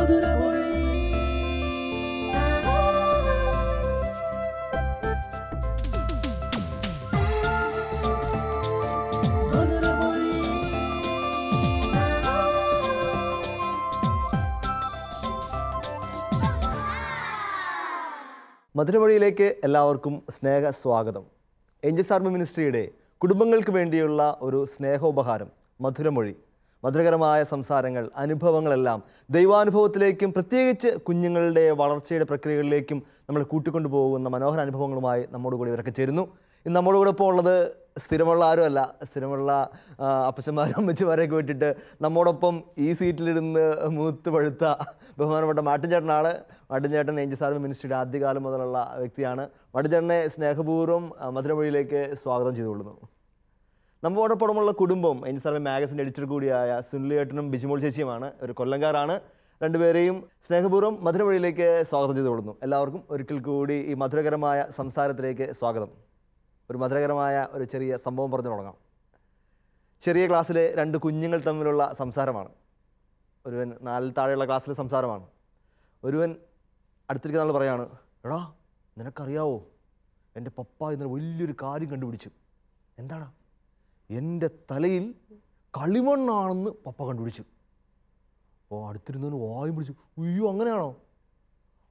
മധുരമൊഴിയിലേക്ക് എല്ലാവർക്കും സ്നേഹ സ്വാഗതം. Angeles army മിനിസ്ട്രിയുടെ കുടുംബങ്ങൾക്ക് വേണ്ടിയുള്ള ഒരു സ്നേഹോപഹാരം മധുരമൊഴി. മധുരകരമായ സംസാരങ്ങൾ, അനുഭവങ്ങളെല്ലാം ദൈവാനുഭവത്തിലേക്കും പ്രത്യേകിച്ച് കുഞ്ഞുങ്ങളുടെ വളർച്ചയുടെ പ്രക്രിയകളിലേക്കും നമ്മൾ കൂട്ടിക്കൊണ്ടു പോകുന്ന മനോഹര അനുഭവങ്ങളുമായി നമ്മോട് കൂടി ഇവരൊക്കെ ചേരുന്നു. ഇന്ന് നമ്മോട് കൂടെ ഇപ്പോൾ ഉള്ളത് സ്ഥിരമുള്ള ആരുമല്ല, സ്ഥിരമുള്ള അപ്പച്ചന്മാരും അമ്മച്ചിമാരെയൊക്കെ വിട്ടിട്ട് നമ്മോടൊപ്പം ഈ സീറ്റിലിരുന്ന് മൂത്ത് പഴുത്ത ബഹുമാനപ്പെട്ട മാട്ടിൻ ചേട്ടനാണ്. മാട്ടിൻ ചേട്ടൻ ഏഞ്ചൽസ് ആർമി മിനിസ്ട്രിയുടെ ആദ്യകാലം മുതലുള്ള വ്യക്തിയാണ്. മാട്ടിൻ ചേട്ടനെ സ്നേഹപൂർവ്വം മധുരമൊഴിയിലേക്ക് സ്വാഗതം ചെയ്തുകൊള്ളുന്നു. നമ്മോടൊപ്പമുള്ള കുടുംബം ഏഞ്ചൽസ് ആർമി മാഗസിൻ്റെ എഡിറ്റർ കൂടിയായ സുനിലേട്ടനും ബിജിമോൾ ചേച്ചിയുമാണ്. ഒരു കൊല്ലംകാരാണ്. രണ്ടുപേരെയും സ്നേഹപൂർവ്വം മധുരമൊഴിയിലേക്ക് സ്വാഗതം ചെയ്തുകൊള്ളുന്നു. എല്ലാവർക്കും ഒരിക്കൽ കൂടി ഈ മധുരകരമായ സംസാരത്തിലേക്ക് സ്വാഗതം. ഒരു മധുരകരമായ ഒരു ചെറിയ സംഭവം പറഞ്ഞു തുടങ്ങാം. ചെറിയ ക്ലാസ്സിലെ രണ്ട് കുഞ്ഞുങ്ങൾ തമ്മിലുള്ള സംസാരമാണ്. ഒരുവൻ 4 താഴെയുള്ള ക്ലാസ്സിലെ സംസാരമാണ്. ഒരുവൻ അടുത്തിരിക്കുന്ന ആൾ പറയാണ്, എടാ നിനക്കറിയാവോ, എൻ്റെ പപ്പ ഇന്നലെ വലിയൊരു കാര്യം കണ്ടുപിടിച്ചു. എന്താടാ? എൻ്റെ തലയിൽ കളിമണ്ണാണെന്ന് പപ്പ കണ്ടുപിടിച്ചു. അപ്പോൾ അടുത്തിരുന്നവന് വായും പിടിച്ചു, ഉയ്യോ അങ്ങനെയാണോ?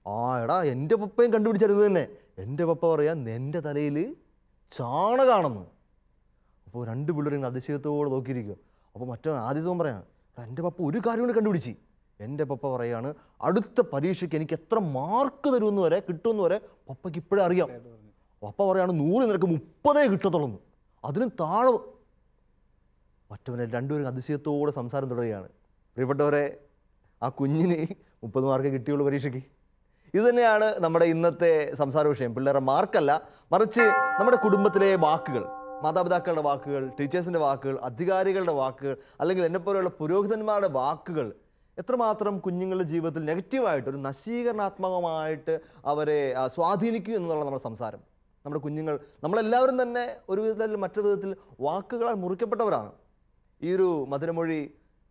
ആ എടാ എൻ്റെ പപ്പയും കണ്ടുപിടിച്ചത് തന്നെ. എൻ്റെ പപ്പ പറയാം എൻ്റെ തലയിൽ ചാണകാണെന്ന്. അപ്പോൾ രണ്ട് പിള്ളേരും അതിശയത്തോടെ നോക്കിയിരിക്കുക. അപ്പോൾ ആദ്യത്തവൻ പറയാണ്, എൻ്റെ പപ്പ ഒരു കാര്യം കൂടി കണ്ടുപിടിച്ച്. എൻ്റെ പപ്പ പറയാണ്, അടുത്ത പരീക്ഷയ്ക്ക് എനിക്ക് എത്ര മാർക്ക് തരുമെന്ന് വരെ കിട്ടുമെന്ന് വരെ പപ്പയ്ക്ക് ഇപ്പോഴേ അറിയാം. പപ്പ പറയാണ് 100 നിനക്ക് 30 കിട്ടത്തുള്ളൂ. അതിനും താഴെ മറ്റവനെ രണ്ടുപേരും അതിശയത്തോടെ സംസാരം തുടരുകയാണ്. പ്രിയപ്പെട്ടവരെ, ആ കുഞ്ഞിന് 30 മാർക്ക് കിട്ടിയുള്ളൂ പരീക്ഷയ്ക്ക്. ഇതുതന്നെയാണ് നമ്മുടെ ഇന്നത്തെ സംസാര വിഷയം. പിള്ളേരുടെ മാർക്കല്ല, മറിച്ച് നമ്മുടെ കുടുംബത്തിലെ വാക്കുകൾ, മാതാപിതാക്കളുടെ വാക്കുകൾ, ടീച്ചേഴ്സിൻ്റെ വാക്കുകൾ, അധികാരികളുടെ വാക്കുകൾ, അല്ലെങ്കിൽ എന്നെപ്പോലെയുള്ള പുരോഹിതന്മാരുടെ വാക്കുകൾ എത്രമാത്രം കുഞ്ഞുങ്ങളുടെ ജീവിതത്തിൽ നെഗറ്റീവായിട്ട്, ഒരു നശീകരണാത്മകമായിട്ട് അവരെ സ്വാധീനിക്കും എന്നുള്ള നമ്മുടെ സംസാരം. നമ്മുടെ കുഞ്ഞുങ്ങൾ, നമ്മളെല്ലാവരും തന്നെ ഒരു വിധത്തിൽ മറ്റൊരു വിധത്തിൽ വാക്കുകളാൽ മുറിക്കപ്പെട്ടവരാണ്. ഈ ഒരു മധുരമൊഴി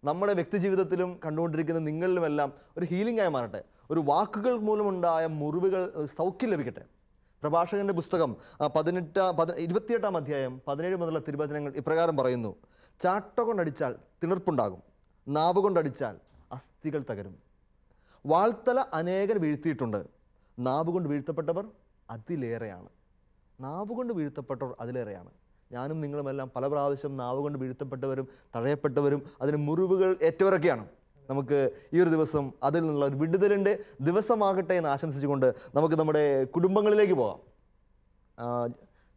നമ്മുടെ വ്യക്തിജീവിതത്തിലും കണ്ടുകൊണ്ടിരിക്കുന്ന നിങ്ങളിലുമെല്ലാം ഒരു ഹീലിംഗ് ആയി മാറട്ടെ. ഒരു വാക്കുകൾ മൂലമുണ്ടായ മുറിവുകൾ സൗഖ്യം ലഭിക്കട്ടെ. പ്രഭാഷകന്റെ പുസ്തകം 28-ാം അധ്യായം 17 മുതലുള്ള തിരുവചനങ്ങൾ ഇപ്രകാരം പറയുന്നു: ചാട്ട കൊണ്ടടിച്ചാൽ തിണർപ്പുണ്ടാകും, നാവ് കൊണ്ടടിച്ചാൽ അസ്ഥികൾ തകരും. വാൾത്തല അനേകർ വീഴ്ത്തിയിട്ടുണ്ട്, നാവ് കൊണ്ട് വീഴ്ത്തപ്പെട്ടവർ അതിലേറെയാണ്. നാവ് കൊണ്ട് വീഴ്ത്തപ്പെട്ടവർ അതിലേറെയാണ്. ഞാനും നിങ്ങളുമെല്ലാം പല പ്രാവശ്യം നാവ് കൊണ്ട് വീഴ്ത്തപ്പെട്ടവരും തഴയപ്പെട്ടവരും അതിന് മുറിവുകൾ ഏറ്റവരൊക്കെയാണ്. നമുക്ക് ഈ ഒരു ദിവസം അതിൽ നിന്നുള്ള ഒരു വിടുതലിൻ്റെ ദിവസമാകട്ടെ എന്ന് ആശംസിച്ചുകൊണ്ട് നമുക്ക് നമ്മുടെ കുടുംബങ്ങളിലേക്ക് പോകാം.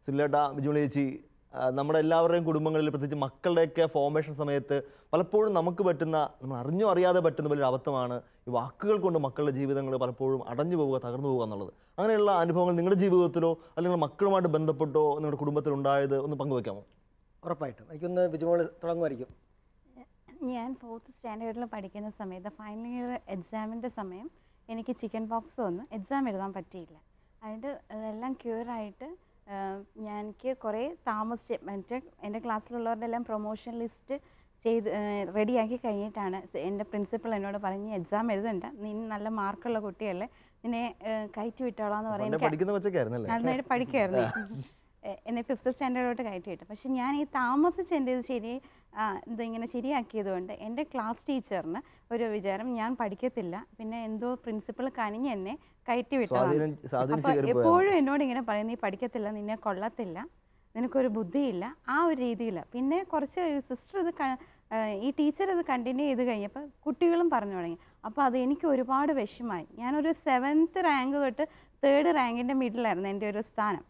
സുനിലേട്ട, ബിജുമോൾ ചേച്ചി, നമ്മുടെ എല്ലാവരുടെയും കുടുംബങ്ങളിൽ പ്രത്യേകിച്ച് മക്കളുടെയൊക്കെ ഫോർമേഷൻ സമയത്ത് പലപ്പോഴും നമുക്ക് പറ്റുന്ന, നമ്മൾ അറിഞ്ഞോ അറിയാതെ പറ്റുന്ന വലിയൊരു അബദ്ധമാണ് ഈ വാക്കുകൾ കൊണ്ട് മക്കളുടെ ജീവിതങ്ങൾ പലപ്പോഴും അടഞ്ഞു പോവുക, തകർന്നു പോവുക എന്നുള്ളത്. അങ്ങനെയുള്ള അനുഭവങ്ങൾ നിങ്ങളുടെ ജീവിതത്തിലോ അല്ലെങ്കിൽ മക്കളുമായിട്ട് ബന്ധപ്പെട്ടോ നിങ്ങളുടെ കുടുംബത്തിൽ ഉണ്ടായത് ഒന്ന് പങ്കുവയ്ക്കാമോ? ഉറപ്പായിട്ടും. എനിക്കൊന്ന് ബിജുമോൾ തുടങ്ങുമായിരിക്കും. ഞാൻ 4th സ്റ്റാൻഡേർഡിൽ പഠിക്കുന്ന സമയത്ത് ഫൈനൽ ഇയർ എക്സാമിൻ്റെ സമയം എനിക്ക് ചിക്കൻ പോക്സ് വന്നു. എക്സാം എഴുതാൻ പറ്റിയില്ല. അതിൻ്റെ അതെല്ലാം ക്യൂറായിട്ട് എനിക്ക് കുറേ താമസിച്ച് മറ്റേ എൻ്റെ ക്ലാസ്സിലുള്ളവരുടെ എല്ലാം പ്രൊമോഷൻ ലിസ്റ്റ് ചെയ്ത് റെഡിയാക്കി കഴിഞ്ഞിട്ടാണ് എൻ്റെ പ്രിൻസിപ്പൾ എന്നോട് പറഞ്ഞ് എക്സാം എഴുതണ്ട, നീ നല്ല മാർക്കുള്ള കുട്ടിയല്ലേ, നിന്നെ കയറ്റി വിട്ടോളാം എന്ന് പറഞ്ഞ് നന്നായിട്ട് പഠിക്കുമായിരുന്നു. എന്നെ 5th സ്റ്റാൻഡേർഡോട്ട് കയറ്റി വിട്ടു. പക്ഷെ ഞാൻ ഈ താമസിച്ച് എൻ്റെ ഇതിങ്ങനെ ശരിയാക്കിയത് കൊണ്ട് എൻ്റെ ക്ലാസ് ടീച്ചറിന് ഒരു വിചാരം ഞാൻ പഠിക്കത്തില്ല, പിന്നെ എന്തോ പ്രിൻസിപ്പൾ കനിഞ്ഞ് എന്നെ കയറ്റി വിട്ടതാണ്. അപ്പോൾ എപ്പോഴും എന്നോട് ഇങ്ങനെ പറയും, നീ പഠിക്കത്തില്ല, നിന്നെ കൊള്ളത്തില്ല, നിനക്കൊരു ബുദ്ധിയില്ല, ആ ഒരു രീതിയിൽ. പിന്നെ കുറച്ച് സിസ്റ്റർ ഈ ടീച്ചർ ഇത് കണ്ടിന്യൂ ചെയ്ത് കഴിഞ്ഞപ്പോൾ കുട്ടികളും പറഞ്ഞു തുടങ്ങി. അപ്പോൾ അത് എനിക്ക് ഒരുപാട് വിഷമമായി. ഞാനൊരു 7th റാങ്ക് തൊട്ട് 3rd റാങ്കിൻ്റെ മിഡിലായിരുന്നു എൻ്റെ ഒരു സ്ഥാനം.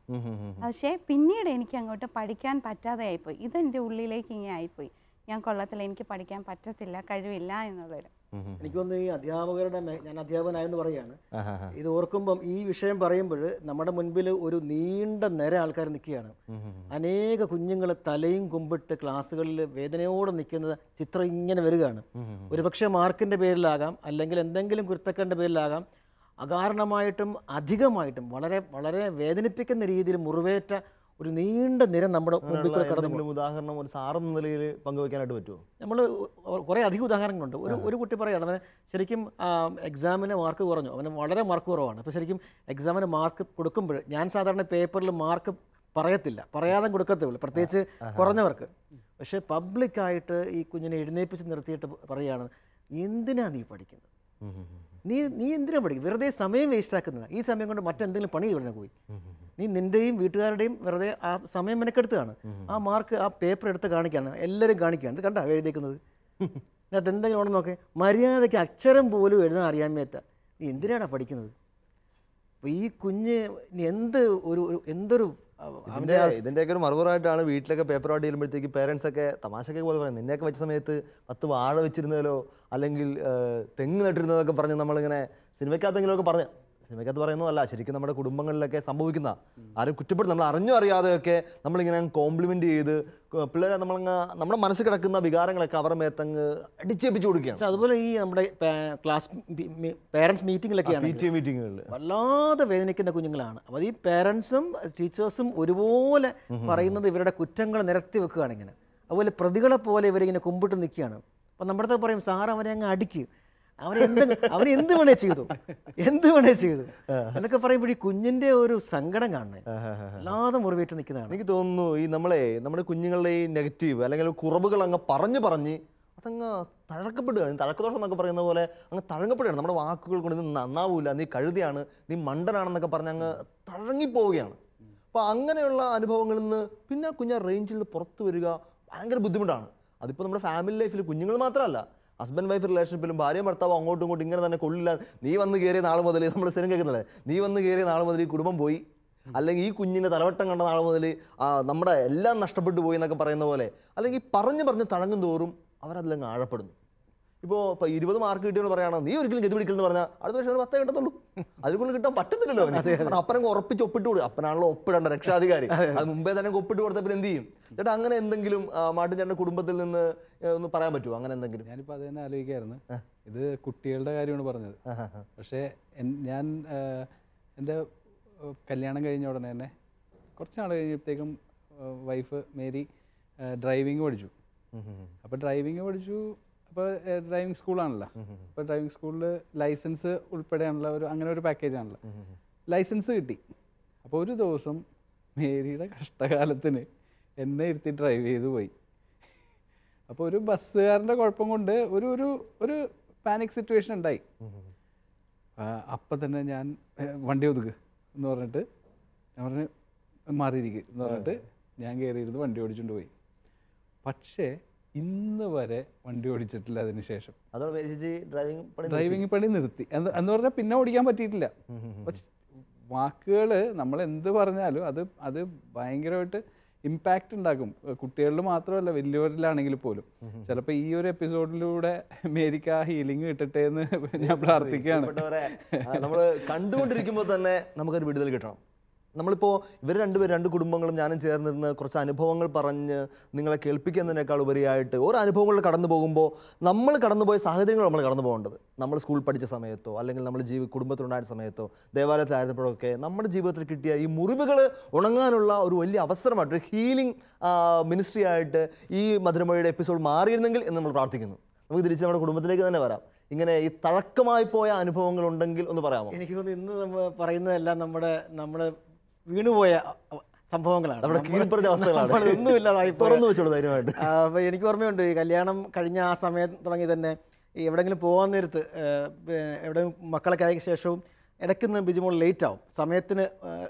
പക്ഷേ പിന്നീട് എനിക്ക് അങ്ങോട്ട് പഠിക്കാൻ പറ്റാതെ ആയിപ്പോയി. ഇതെൻ്റെ ഉള്ളിലേക്ക് ഇങ്ങനെ ആയിപ്പോയി, ഞാൻ കൊള്ളത്തില്ല, എനിക്ക് പഠിക്കാൻ പറ്റത്തില്ല, കഴിവില്ല എന്നുള്ളൊരു. എനിക്കൊന്ന് ഈ അധ്യാപകരുടെ, ഞാൻ അധ്യാപകനായെന്ന് പറയുകയാണ്, ഇത് ഓർക്കുമ്പം ഈ വിഷയം പറയുമ്പോൾ നമ്മുടെ മുൻപിൽ ഒരു നീണ്ട നിര ആൾക്കാർ നിൽക്കുകയാണ്. അനേക കുഞ്ഞുങ്ങൾ തലയും കുമ്പിട്ട് ക്ലാസ്സുകളിൽ വേദനയോടെ നിൽക്കുന്ന ചിത്രം ഇങ്ങനെ വരികയാണ്. ഒരുപക്ഷെ മാർക്കിൻ്റെ പേരിലാകാം, അല്ലെങ്കിൽ എന്തെങ്കിലും കുരുത്തക്കേടിൻ്റെ പേരിലാകാം, അകാരണമായിട്ടും അധികമായിട്ടും വളരെ വളരെ വേദനിപ്പിക്കുന്ന രീതിയിൽ മുറിവേറ്റ ഒരു നീണ്ട നിര നമ്മുടെ മുമ്പിൽ കൂടെ കടന്നു എന്തെങ്കിലും ഉദാഹരണം ഒരു സാറെന്ന നിലയിൽ പങ്കുവെക്കാനായിട്ട് പറ്റുമോ? നമ്മൾ കുറേ അധികം ഉദാഹരണങ്ങളുണ്ട്. ഒരു കുട്ടി പറയുകയാണ്, അവന് ശരിക്കും എക്സാമിന് മാർക്ക് കുറഞ്ഞു, അവന് വളരെ മാർക്ക് കുറവാണ്. അപ്പോൾ ശരിക്കും എക്സാമിന് മാർക്ക് കൊടുക്കുമ്പോൾ ഞാൻ സാധാരണ പേപ്പറിൽ മാർക്ക് പറയത്തില്ല, പറയാതെ കൊടുക്കത്തുള്ളൂ, പ്രത്യേകിച്ച് കുറഞ്ഞവർക്ക്. പക്ഷേ പബ്ലിക്കായിട്ട് ഈ കുഞ്ഞിനെ എഴുന്നേൽപ്പിച്ച് നിർത്തിയിട്ട് പറയുകയാണ്, എന്തിനാ നീ പഠിക്കുന്നത്, നീ എന്തിനാ പഠിക്കും, വെറുതെ സമയം വേസ്റ്റ് ആക്കുന്നത്, ഈ സമയം കൊണ്ട് മറ്റെന്തെങ്കിലും പണി ഇവിടെ പോയി, നീ നിൻ്റെയും വീട്ടുകാരുടെയും വെറുതെ ആ സമയം മെനക്കെടുത്താണ്. ആ മാർക്ക് ആ പേപ്പർ എടുത്ത് കാണിക്കുകയാണ്, എല്ലാവരും കാണിക്കുകയാണ്, ഇത് കണ്ടാ എഴുതിയേക്കുന്നത്, അതിനകത്ത് എന്തെങ്കിലും ഉണ്ടെന്ന് നോക്കേ, മര്യാദയ്ക്ക് അക്ഷരം പോലും എഴുതാൻ അറിയാൻ മേത്ത, നീ എന്തിനാണ് പഠിക്കുന്നത്? അപ്പോൾ ഈ കുഞ്ഞ് എന്തൊരു ഇതിൻ്റെയൊക്കെ ഒരു മറുപടിയായിട്ടാണ് വീട്ടിലൊക്കെ പേപ്പറുമായിട്ട് ചെല്ലുമ്പോഴത്തേക്ക് പേരൻസൊക്കെ തമാശയൊക്കെ പോലെ പറയും, നിന്നെയൊക്കെ വെച്ച സമയത്ത് 10 വാഴ വെച്ചിരുന്നതിലോ അല്ലെങ്കിൽ തെങ്ങ് നട്ടിരുന്നതൊക്കെ പറഞ്ഞ് നമ്മളിങ്ങനെ സിനിമയ്ക്കകത്തെങ്കിലുമൊക്കെ പറഞ്ഞ്, സിനിമയ്ക്കകത്ത് പറയുന്നതല്ല, ശരിക്കും നമ്മുടെ കുടുംബങ്ങളിലൊക്കെ സംഭവിക്കുന്ന, ആരും കുറ്റപ്പെടും, നമ്മൾ അറിഞ്ഞോ അറിയാതെയൊക്കെ നമ്മളിങ്ങനെ കോംപ്ലിമെൻ്റ് ചെയ്ത് പിള്ളേരെ നമ്മുടെ മനസ്സിൽ കിടക്കുന്ന വികാരങ്ങളൊക്കെ അവരുടെ മേത്തങ്ങ് അടിച്ചേപ്പിച്ച് കൊടുക്കുകയാണ്. അതുപോലെ ഈ നമ്മുടെ ക്ലാസ് പേരൻസ് മീറ്റിങ്ങിലൊക്കെയാണ്, PTA മീറ്റിങ്ങുകളിൽ വല്ലാതെ വേദനിക്കുന്ന കുഞ്ഞുങ്ങളാണ്. അപ്പോൾ ഈ പേരൻസും ടീച്ചേഴ്സും ഒരുപോലെ പറയുന്നത് ഇവരുടെ കുറ്റങ്ങൾ നിരത്തി വെക്കുകയാണ് ഇങ്ങനെ. അതുപോലെ പ്രതികളെ പോലെ ഇവരിങ്ങനെ കുമ്പിട്ട് നിൽക്കുകയാണ്. അപ്പം നമ്മുടെ അടുത്ത് പറയും, സാർ അവനെ അങ്ങ് അടിക്കും, അവൻ എന്ത് വേണേ ചെയ്തു എന്നൊക്കെ പറയുമ്പോൾ ഈ കുഞ്ഞിൻ്റെ ഒരു സങ്കടം കാണണേ അല്ലാതെ മുറിവേറ്റ് നിൽക്കുന്നതാണ്. എനിക്ക് തോന്നുന്നു ഈ നമ്മുടെ കുഞ്ഞുങ്ങളുടെ ഈ നെഗറ്റീവ് അല്ലെങ്കിൽ കുറവുകൾ അങ്ങ് പറഞ്ഞ് അതങ്ങ് തഴക്കപ്പെടുകയാണ്. തഴക്കദോഷം എന്നൊക്കെ പറയുന്ന പോലെ അങ്ങ് തഴങ്ങപ്പെടുകയാണ്. നമ്മുടെ വാക്കുകൾ കൊണ്ട് ഇത് നന്നാവൂല, നീ കഴുതിയാണ്, നീ മണ്ടനാണെന്നൊക്കെ പറഞ്ഞ് അങ്ങ് തഴങ്ങിപ്പോവുകയാണ്. അപ്പോൾ അങ്ങനെയുള്ള അനുഭവങ്ങളിൽ നിന്ന് പിന്നെ കുഞ്ഞ് റേഞ്ചിൽ നിന്ന് പുറത്തു വരിക ഭയങ്കര ബുദ്ധിമുട്ടാണ്. അതിപ്പോൾ നമ്മുടെ ഫാമിലി ലൈഫിൽ കുഞ്ഞുങ്ങൾ മാത്രമല്ല, ഹസ്ബൻഡ് വൈഫ് റിലേഷൻഷിപ്പിലും ഭാര്യ ഭർത്താവ് അങ്ങോട്ടും ഇങ്ങോട്ടും ഇങ്ങനെ തന്നെ കൊള്ളില്ല, നീ വന്ന് കയറിയ നാൾ മുതൽ, നമ്മൾ സ്ഥിരം കേൾക്കുന്നില്ലേ, നീ വന്ന് കയറിയ നാൾ മുതൽ ഈ കുടുംബം പോയി, അല്ലെങ്കിൽ ഈ കുഞ്ഞിൻ്റെ തലവട്ടം കണ്ട നാൾ മുതൽ നമ്മുടെ എല്ലാം നഷ്ടപ്പെട്ടു പോയി എന്നൊക്കെ പറയുന്ന പോലെ, അല്ലെങ്കിൽ പറഞ്ഞ് തഴങ്ങും തോറും അവരതിലങ്ങ് ആഴപ്പെടുന്നു. ഇപ്പോൾ 20 മാർക്ക് കിട്ടിയെന്ന് പറയുകയാണോ, നീ ഒരിക്കലും ഗതി പിടിക്കലെന്ന് പറഞ്ഞാൽ അടുത്ത വർഷം 10 കിട്ടത്തുള്ളൂ, അതിൽ കിട്ടാൻ പറ്റത്തില്ലല്ലോ. അപ്പനെ ഉറപ്പിച്ച് ഒപ്പിട്ട് കൊടുക്കും, അപ്പനാണല്ലോ ഒപ്പിടേണ്ട രക്ഷാധികാരി, അത് മുമ്പേ തന്നെ ഒപ്പിട്ട് കൊടുത്ത പിന്നെ എന്ത് ചെയ്യും ചേട്ടാ? അങ്ങനെ എന്തെങ്കിലും മാട്ടും ചേട്ടൻ്റെ കുടുംബത്തിൽ നിന്ന് ഒന്ന് പറയാൻ പറ്റുമോ അങ്ങനെ എന്തെങ്കിലും? ഞാനിപ്പോൾ അത് തന്നെ ആലോചിക്കായിരുന്നു, ഇത് കുട്ടികളുടെ കാര്യമാണ് പറഞ്ഞത്. പക്ഷേ ഞാൻ എൻ്റെ കല്യാണം കഴിഞ്ഞ ഉടനെ തന്നെ കുറച്ച് നാൾ കഴിഞ്ഞപ്പോഴത്തേക്കും വൈഫ് മേരി ഡ്രൈവിങ് പഠിച്ചു. അപ്പോൾ അപ്പോൾ ഡ്രൈവിംഗ് സ്കൂളാണല്ലോ, അപ്പോൾ ഡ്രൈവിംഗ് സ്കൂളിൽ ലൈസൻസ് ഉൾപ്പെടെയാണല്ലോ അങ്ങനെ ഒരു പാക്കേജാണല്ലോ. ലൈസൻസ് കിട്ടി. അപ്പോൾ ഒരു ദിവസം മേരിയുടെ കഷ്ടകാലത്തിന് എന്നെ ഇരുത്തി ഡ്രൈവ് ചെയ്ത് പോയി. അപ്പോൾ ഒരു ബസ്സുകാരൻ്റെ കുഴപ്പം കൊണ്ട് ഒരു പാനിക് സിറ്റുവേഷൻ ഉണ്ടായി. അപ്പം തന്നെ ഞാൻ വണ്ടി ഒതുക്ക് എന്ന് പറഞ്ഞിട്ട് ഞാൻ പറഞ്ഞു മാറിയിരിക്കും എന്ന് പറഞ്ഞിട്ട് ഞാൻ കയറിയിരുന്ന് വണ്ടി ഓടിച്ചുകൊണ്ട് പോയി. പക്ഷേ ഇന്ന് വരെ വണ്ടി ഓടിച്ചിട്ടില്ല. അതിന് ശേഷം ഡ്രൈവിംഗ് പണി നിർത്തി എന്ന് പറഞ്ഞാൽ പിന്നെ ഓടിക്കാൻ പറ്റിയിട്ടില്ല. വാക്കുകൾ നമ്മൾ എന്ത് പറഞ്ഞാലും അത് ഭയങ്കരമായിട്ട് ഇമ്പാക്റ്റ് ഉണ്ടാക്കും. കുട്ടികളിൽ മാത്രമല്ല, വലിയവരിലാണെങ്കിൽ പോലും. ചിലപ്പോൾ ഈ ഒരു എപ്പിസോഡിലൂടെ മേരിക്ക് ആ ഹീലിംഗ് കിട്ടട്ടെ എന്ന് ഞാൻ പ്രാർത്ഥിക്കുകയാണ്. നമ്മൾ കണ്ടുകൊണ്ടിരിക്കുമ്പോൾ തന്നെ നമുക്കൊരു വിടുതൽ കിട്ടണം. നമ്മളിപ്പോൾ ഇവർ രണ്ട് കുടുംബങ്ങളും ഞാനും ചേർന്നിരുന്ന് കുറച്ച് അനുഭവങ്ങൾ പറഞ്ഞ് നിങ്ങളെ കേൾപ്പിക്കുന്നതിനേക്കാൾ ഉപരിയായിട്ട് ഓരോ അനുഭവങ്ങളിൽ കടന്നു പോകുമ്പോൾ നമ്മൾ കടന്നുപോയ സാഹചര്യങ്ങൾ നമ്മൾ കടന്നു പോകേണ്ടത്, നമ്മൾ സ്കൂൾ പഠിച്ച സമയത്തോ അല്ലെങ്കിൽ നമ്മൾ കുടുംബത്തിലുണ്ടായ സമയത്തോ ദേവാലയത്തിലായിരുന്നപ്പോഴൊക്കെ നമ്മുടെ ജീവിതത്തിൽ കിട്ടിയ ഈ മുറിവുകൾ ഉണങ്ങാനുള്ള ഒരു വലിയ അവസരമായിട്ട്, ഒരു ഹീലിംഗ് മിനിസ്ട്രി ആയിട്ട് ഈ മധുരമൊഴിയുടെ എപ്പിസോഡ് മാറിയിരുന്നെങ്കിൽ എന്ന് നമ്മൾ പ്രാർത്ഥിക്കുന്നു. നമുക്ക് തിരിച്ച് നമ്മുടെ കുടുംബത്തിലേക്ക് തന്നെ വരാം. ഇങ്ങനെ ഈ തഴക്കമായി പോയ അനുഭവങ്ങൾ ഉണ്ടെങ്കിൽ ഒന്ന് പറയാമോ? എനിക്ക് തോന്നുന്നു ഇന്ന് നമ്മൾ പറയുന്നതെല്ലാം നമ്മുടെ വീണുപോയ സംഭവങ്ങളാണ്, ഒന്നുമില്ലാതായി തുറന്നു വെച്ചോളൂ ധൈര്യമായിട്ട്. അപ്പോൾ എനിക്ക് ഓർമ്മയുണ്ട്, ഈ കല്യാണം കഴിഞ്ഞ ആ സമയം തുടങ്ങി തന്നെ ഈ എവിടെയെങ്കിലും പോകാൻ നേരത്ത് എവിടെ മക്കളൊക്കെ ആയ ശേഷവും ഇടയ്ക്കുന്ന് ബിജുമോൾ ലേറ്റ് ആവും, സമയത്തിന്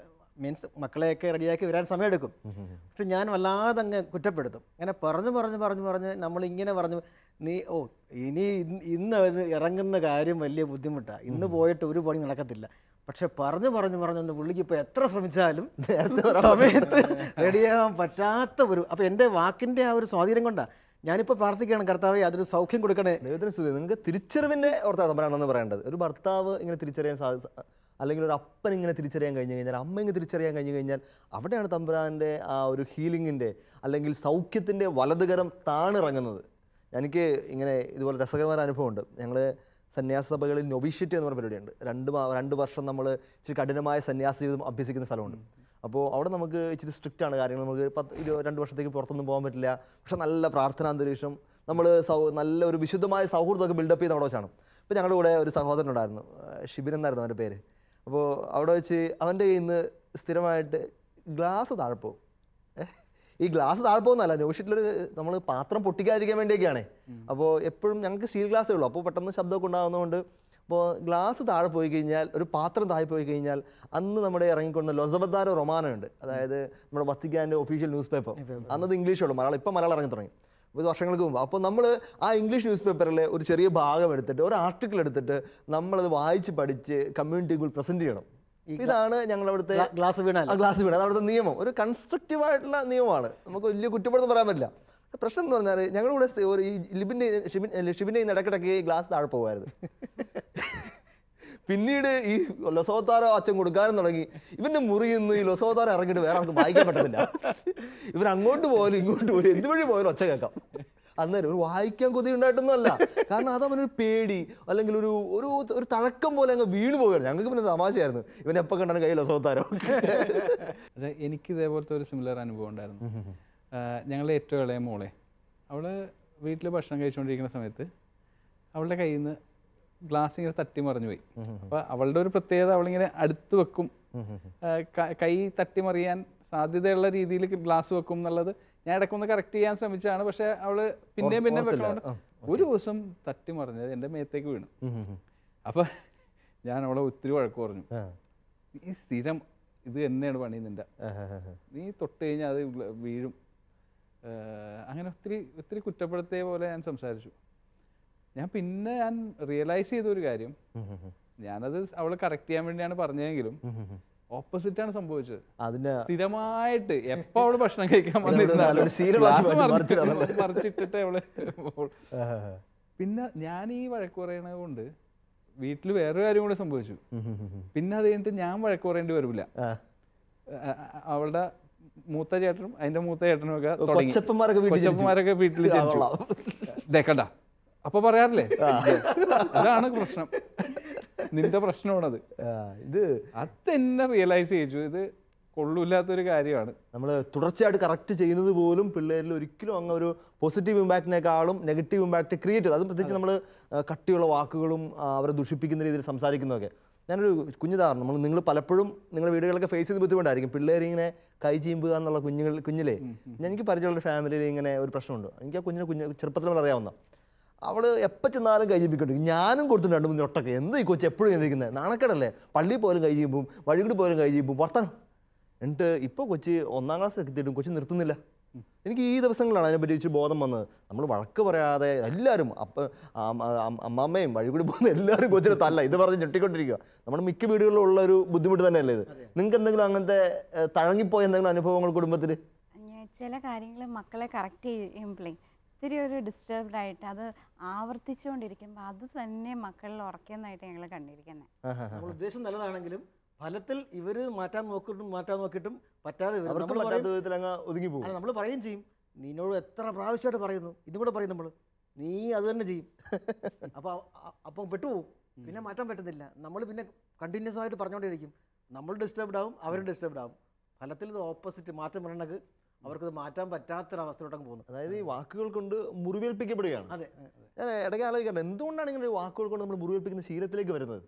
മീൻസ് മക്കളെയൊക്കെ റെഡിയാക്കി വരാൻ സമയമെടുക്കും. പക്ഷെ ഞാൻ വല്ലാതെ അങ്ങ് കുറ്റപ്പെടുത്തും. അങ്ങനെ പറഞ്ഞ് നമ്മളിങ്ങനെ പറഞ്ഞു, ഇന്ന് ഇറങ്ങുന്ന കാര്യം വലിയ ബുദ്ധിമുട്ടാണ്, ഇന്ന് പോയിട്ട് ഒരു പണി നടക്കത്തില്ല. പക്ഷെ പറഞ്ഞ് പുള്ളിക്ക് ഇപ്പോൾ എത്ര ശ്രമിച്ചാലും സമയത്ത് റെഡിയാകാൻ പറ്റാത്ത അപ്പോൾ എൻ്റെ വാക്കിൻ്റെ ആ ഒരു സ്വാധീനം കൊണ്ടാണ് ഞാനിപ്പോൾ പ്രാർത്ഥിക്കുകയാണ്, കർത്താവേ അതൊരു സൗഖ്യം കൊടുക്കണേ. ദൈവത്തിന് സ്തുതി. നിങ്ങൾക്ക് തിരിച്ചറിവിൻ്റെ ഓർത്താണെന്ന് പറയേണ്ടത്. ഒരു ഭർത്താവ് ഇങ്ങനെ തിരിച്ചറിയാൻ അല്ലെങ്കിൽ ഒരു അപ്പൻ ഇങ്ങനെ തിരിച്ചറിയാൻ കഴിഞ്ഞു കഴിഞ്ഞാൽ, അമ്മ ഇങ്ങനെ തിരിച്ചറിയാൻ കഴിഞ്ഞു കഴിഞ്ഞാൽ, അവിടെയാണ് തമ്പുരാൻ്റെ ആ ഒരു ഹീലിങ്ങിൻ്റെ അല്ലെങ്കിൽ സൗഖ്യത്തിൻ്റെ വലതുകരം താണിറങ്ങുന്നത്. എനിക്ക് ഇങ്ങനെ ഇതുപോലെ രസകരമായ അനുഭവമുണ്ട്. ഞങ്ങൾ സന്യാസ സഭകളിൽ നൊവിഷ്യറ്റ് എന്ന് പറഞ്ഞ പരിപാടിയുണ്ട്. 2 വർഷം നമ്മൾ ഇച്ചിരി കഠിനമായ സന്യാസ ജീവിതം അഭ്യസിക്കുന്ന സ്ഥലമുണ്ട്. അപ്പോൾ അവിടെ നമുക്ക് ഇച്ചിരി സ്ട്രിക്റ്റ് ആണ് കാര്യങ്ങൾ. നമുക്ക് 2 വർഷത്തേക്ക് പുറത്തൊന്നും പോകാൻ പറ്റില്ല. പക്ഷെ നല്ല പ്രാർത്ഥനാന്തരീക്ഷം, നമ്മൾ നല്ല ഒരു വിശുദ്ധമായ സൗഹൃദമൊക്കെ ബിൽഡപ്പ് ചെയ്ത് അവിടെ വെച്ചാണ്. ഇപ്പോൾ ഞങ്ങളുടെ കൂടെ ഒരു സഹോദരനുണ്ടായിരുന്നു, ഷിബിൻ എന്നായിരുന്നു അവൻ്റെ പേര്. അപ്പോൾ അവിടെ വെച്ച് അവൻ്റെ കയ്യിൽ നിന്ന് സ്ഥിരമായിട്ട് ഗ്ലാസ് താഴ്പോവും. ഈ ഗ്ലാസ് താഴ്പോകുന്നല്ല, നോഷീറ്റിലൊരു നമ്മൾ പാത്രം പൊട്ടിക്കാതിരിക്കാൻ വേണ്ടിയൊക്കെയാണ്. അപ്പോൾ എപ്പോഴും ഞങ്ങൾക്ക് സ്റ്റീൽ ഗ്ലാസ്സേ ഉള്ളൂ. അപ്പോൾ പെട്ടെന്ന് ശബ്ദമൊക്കെ ഉണ്ടാകുന്നതുകൊണ്ട് അപ്പോൾ ഗ്ലാസ് താഴെ പോയി കഴിഞ്ഞാൽ, ഒരു പാത്രം താഴെ പോയി കഴിഞ്ഞാൽ, അന്ന് നമ്മുടെ ഇറങ്ങിക്കൊണ്ട ലൊസബദാരോ റൊമാനോ ഉണ്ട്, അതായത് നമ്മുടെ വത്തിക്കാൻ്റെ ഒഫീഷ്യൽ ന്യൂസ് പേപ്പർ. അന്നത് ഇംഗ്ലീഷുള്ളൂ, ഇപ്പം മലയാളം ഇറങ്ങി തുടങ്ങി ഇത് വർഷങ്ങൾക്ക് മുമ്പ്. അപ്പോൾ നമ്മൾ ആ ഇംഗ്ലീഷ് ന്യൂസ് പേപ്പറിലെ ഒരു ചെറിയ ഭാഗം എടുത്തിട്ട്, ഒരു ആർട്ടിക്കിൾ എടുത്തിട്ട് നമ്മളത് വായിച്ച് പഠിച്ച് കമ്മ്യൂണിറ്റിക്ക് പ്രസൻറ്റ് ചെയ്യണം. ഇതാണ് ഞങ്ങളവിടുത്തെ ഗ്ലാസ് വീണ അത് അവിടുത്തെ നിയമം. ഒരു കൺസ്ട്രക്റ്റീവ് ആയിട്ടുള്ള നിയമമാണ്, നമുക്ക് വലിയ കുറ്റപ്പെടുത്ത് പറയാൻ പറ്റില്ല. പ്രശ്നം എന്ന് പറഞ്ഞാൽ ഞങ്ങളുടെ കൂടെ ഒരു ഈ ഷിബിൻ്റെ ഇടയ്ക്കിടയ്ക്ക് ഗ്ലാസ് താഴെ പോകുമായിരുന്നു. പിന്നീട് ഈ ലൊസോത്താരോ അച്ഛൻ കൊടുക്കാനും തുടങ്ങി. ഇവൻ്റെ മുറിയിൽ നിന്ന് ഈ ലൊസോത്താരം ഇറങ്ങിയിട്ട് വേറെ ആർക്കും വായിക്കാൻ പറ്റത്തില്ല. ഇവർ അങ്ങോട്ട് പോയാലും ഇങ്ങോട്ട് പോയാലും എന്തുവഴി പോയാലും ഒച്ച കേൾക്കാം. അന്നേരം ഒരു വായിക്കാൻ കൊതി ഉണ്ടായിട്ടൊന്നും അല്ല, കാരണം അതവനൊരു പേടി അല്ലെങ്കിൽ ഒരു ഒരു ഒരു തഴക്കം പോലെ അങ്ങ് വീണ് പോവുകയാണ്. ഞങ്ങൾക്ക് പിന്നെ തമാശയായിരുന്നു, ഇവനെ എപ്പോൾ കണ്ടാലും കയ്യിൽ ലൊസോത്താരോ. എനിക്ക് ഇതേപോലത്തെ ഒരു സിമിലർ അനുഭവം ഉണ്ടായിരുന്നു. ഞങ്ങളുടെ ഏറ്റവും ഇളയ മോളെ, അവൾ വീട്ടിൽ ഭക്ഷണം കഴിച്ചുകൊണ്ടിരിക്കുന്ന സമയത്ത് അവളുടെ കയ്യിൽ നിന്ന് ഗ്ലാസ് ഇങ്ങനെ തട്ടി മറിഞ്ഞു പോയി. അപ്പോൾ അവളുടെ ഒരു പ്രത്യേകത, അവളിങ്ങനെ അടുത്ത് വെക്കും, കൈ തട്ടി മറിയാൻ സാധ്യതയുള്ള രീതിയിൽ ഗ്ലാസ് വെക്കും എന്നുള്ളത് ഞാൻ ഇടയ്ക്കൊന്ന് കറക്റ്റ് ചെയ്യാൻ ശ്രമിച്ചാണ്. പക്ഷെ അവള് പിന്നെയും വെക്കണോണ്ട് ഒരു ദിവസം തട്ടി മറിഞ്ഞത് എൻ്റെ മേത്തേക്ക് വീണു. അപ്പം ഞാൻ അവളെ ഒത്തിരി വഴക്ക് പറഞ്ഞു, ഈ സ്ഥിരം ഇത് തന്നെയാണ് പണി നിൻ്റെ, നീ തൊട്ട് കഴിഞ്ഞാൽ അത് വീഴും. അങ്ങനെ ഒത്തിരി കുറ്റപ്പെടുത്തിയ പോലെ ഞാൻ സംസാരിച്ചു. ഞാൻ റിയലൈസ് ചെയ്ത ഒരു കാര്യം, ഞാനത് അവളെ കറക്റ്റ് ചെയ്യാൻ വേണ്ടിയാണ് പറഞ്ഞതെങ്കിലും ഓപ്പോസിറ്റ് ആണ് സംഭവിച്ചത്. സ്ഥിരമായിട്ട് എപ്പോ അവള് ഭക്ഷണം കഴിക്കാൻ മറിച്ചിട്ടിട്ട് അവള്. പിന്നെ ഞാൻ ഈ വഴക്ക് പറയണത് കൊണ്ട് വീട്ടിൽ വേറൊരു കാര്യം കൂടെ സംഭവിച്ചു. പിന്നെ അത് കഴിഞ്ഞിട്ട് ഞാൻ വഴക്ക് പറയേണ്ടി വരില്ല. അവളുടെ മൂത്ത ചേട്ടനും അതിന്റെ മൂത്ത ചേട്ടനും ഒക്കെ തുടങ്ങി, കൊച്ചപ്പന്മാരൊക്കെ വീട്ടിൽ ജനിച്ചു. ദേക്കണ്ട അപ്പൊ പറയാറില്ലേ, അതാണ് പ്രശ്നം, നിന്റെ പ്രശ്നമാണത്. അതെന്നെ റിയലൈസ് ചെയ്യിച്ചു, ഇത് കൊള്ളൂല്ലാത്തൊരു കാര്യമാണ്. നമ്മൾ തുടർച്ചയായിട്ട് കറക്റ്റ് ചെയ്യുന്നത് പോലും പിള്ളേരിൽ ഒരിക്കലും അങ്ങ് ഒരു പോസിറ്റീവ് ഇമ്പാക്റ്റിനേക്കാളും നെഗറ്റീവ് ഇമ്പാക്റ്റ് ക്രിയേറ്റ് ചെയ്ത്, അത് പ്രത്യേകിച്ച് നമ്മൾ കട്ടിയുള്ള വാക്കുകളും അവരെ ദുഷിപ്പിക്കുന്ന രീതിയിൽ സംസാരിക്കുന്നതൊക്കെ. ഞാനൊരു കുഞ്ഞുദാഹരണം, നിങ്ങൾ പലപ്പോഴും നിങ്ങളുടെ വീടുകളൊക്കെ ഫേസ് ചെയ്ത് ബുദ്ധിമുട്ടായിരിക്കും. പിള്ളേരിങ്ങനെ കൈ ചീമ്പുക എന്നുള്ള കുഞ്ഞിലേ എനിക്ക് പരിചയമുള്ള ഫാമിലിയിൽ ഇങ്ങനെ ഒരു പ്രശ്നമുണ്ട്. എനിക്ക് ആ കുഞ്ഞിനെ ചെറുപ്പത്തിൽ നമ്മൾ അറിയാവുന്ന, അവൾ എപ്പോൾ ചെന്നാലും കൈ ചീമ്പിക്കൊണ്ടിരിക്കും. ഞാനും കൊടുത്തിട്ട് 2-3 ഒട്ടൊക്കെ, എന്ത് ഈ കൊച്ചു എപ്പോഴും ഇങ്ങനെ ഇരിക്കുന്നത്, നാണക്കേടല്ലേ, പള്ളിയിൽ പോലും കൈ ചീമ്പും വഴികൂടി പോലും കൈ ചീമ്പും വർത്തനം. എന്നിട്ട് ഇപ്പോൾ കൊച്ചി 1ാം ക്ലാസ് എത്തിയിട്ടും കൊച്ചു നിർത്തുന്നില്ല. എനിക്ക് ഈ ദിവസങ്ങളാണ് അതിനെപ്പറ്റി വെച്ച് ബോധം വന്നത്. നമ്മൾ വഴക്ക് പറയാതെ എല്ലാവരും അമ്മമ്മയും വഴികൂടി പോകുന്ന എല്ലാവരും കൊച്ചിനെ തല്ല ഇത് പറഞ്ഞ് ഞെട്ടിക്കൊണ്ടിരിക്കുക. നമ്മുടെ മിക്ക വീടുകളിലും ഉള്ള ഒരു ബുദ്ധിമുട്ട് തന്നെയല്ലേ ഇത്. നിങ്ങൾക്ക് എന്തെങ്കിലും അങ്ങനത്തെ തഴങ്ങിപ്പോയ എന്തെങ്കിലും അനുഭവങ്ങൾ കുടുംബത്തിൽ? ചില കാര്യങ്ങൾ മക്കളെ കറക്റ്റ് ചെയ്യുമ്പോഴേ ഒത്തിരി ഒരു ഡിസ്റ്റർബ്ഡ് ആയിട്ട് അത് ആവർത്തിച്ചുകൊണ്ടിരിക്കുമ്പോൾ അത് തന്നെ മക്കളിൽ ഉറക്കുന്നതായിട്ട് ഞങ്ങൾ കണ്ടിരിക്കുന്നത്. നമ്മൾ ഉദ്ദേശം നല്ലതാണെങ്കിലും ഫലത്തിൽ ഇവര് മാറ്റാൻ നോക്കിയിട്ടും പറ്റാതെ ഒതുങ്ങി പോകും. നമ്മൾ പറയുകയും ചെയ്യും, നിന്നോട് എത്ര പ്രാവശ്യമായിട്ട് പറയുന്നു, ഇതും കൂടെ പറയും നമ്മൾ, നീ അത് തന്നെ ചെയ്യും. അപ്പം പെട്ടുപോകും, പിന്നെ മാറ്റാൻ പറ്റുന്നില്ല. നമ്മൾ പിന്നെ കണ്ടിന്യൂസ് ആയിട്ട് പറഞ്ഞുകൊണ്ടിരിക്കും, നമ്മൾ ഡിസ്റ്റർബ്ഡ് ആവും, അവരും ഡിസ്റ്റർബ്ഡ് ആവും. ഫലത്തിൽ ഇത് ഓപ്പോസിറ്റ് മാറ്റം വരണമെങ്കിൽ അവർക്കത് മാറ്റാൻ പറ്റാത്തൊരവസ്ഥയിലോട്ടങ്ങ് പോകുന്നു. അതായത് ഈ വാക്കുകൾ കൊണ്ട് മുറിവേൽപ്പിക്കപ്പെടുകയാണ്. അതെ, ഞാൻ ഇടയ്ക്ക് ആലോചിക്കാറുണ്ട്, എന്തുകൊണ്ടാണ് ഇങ്ങനെ വാക്കുകൾ കൊണ്ട് നമ്മൾ മുറിവേൽപ്പിക്കുന്ന ശീലത്തിലേക്ക് വരുന്നത്.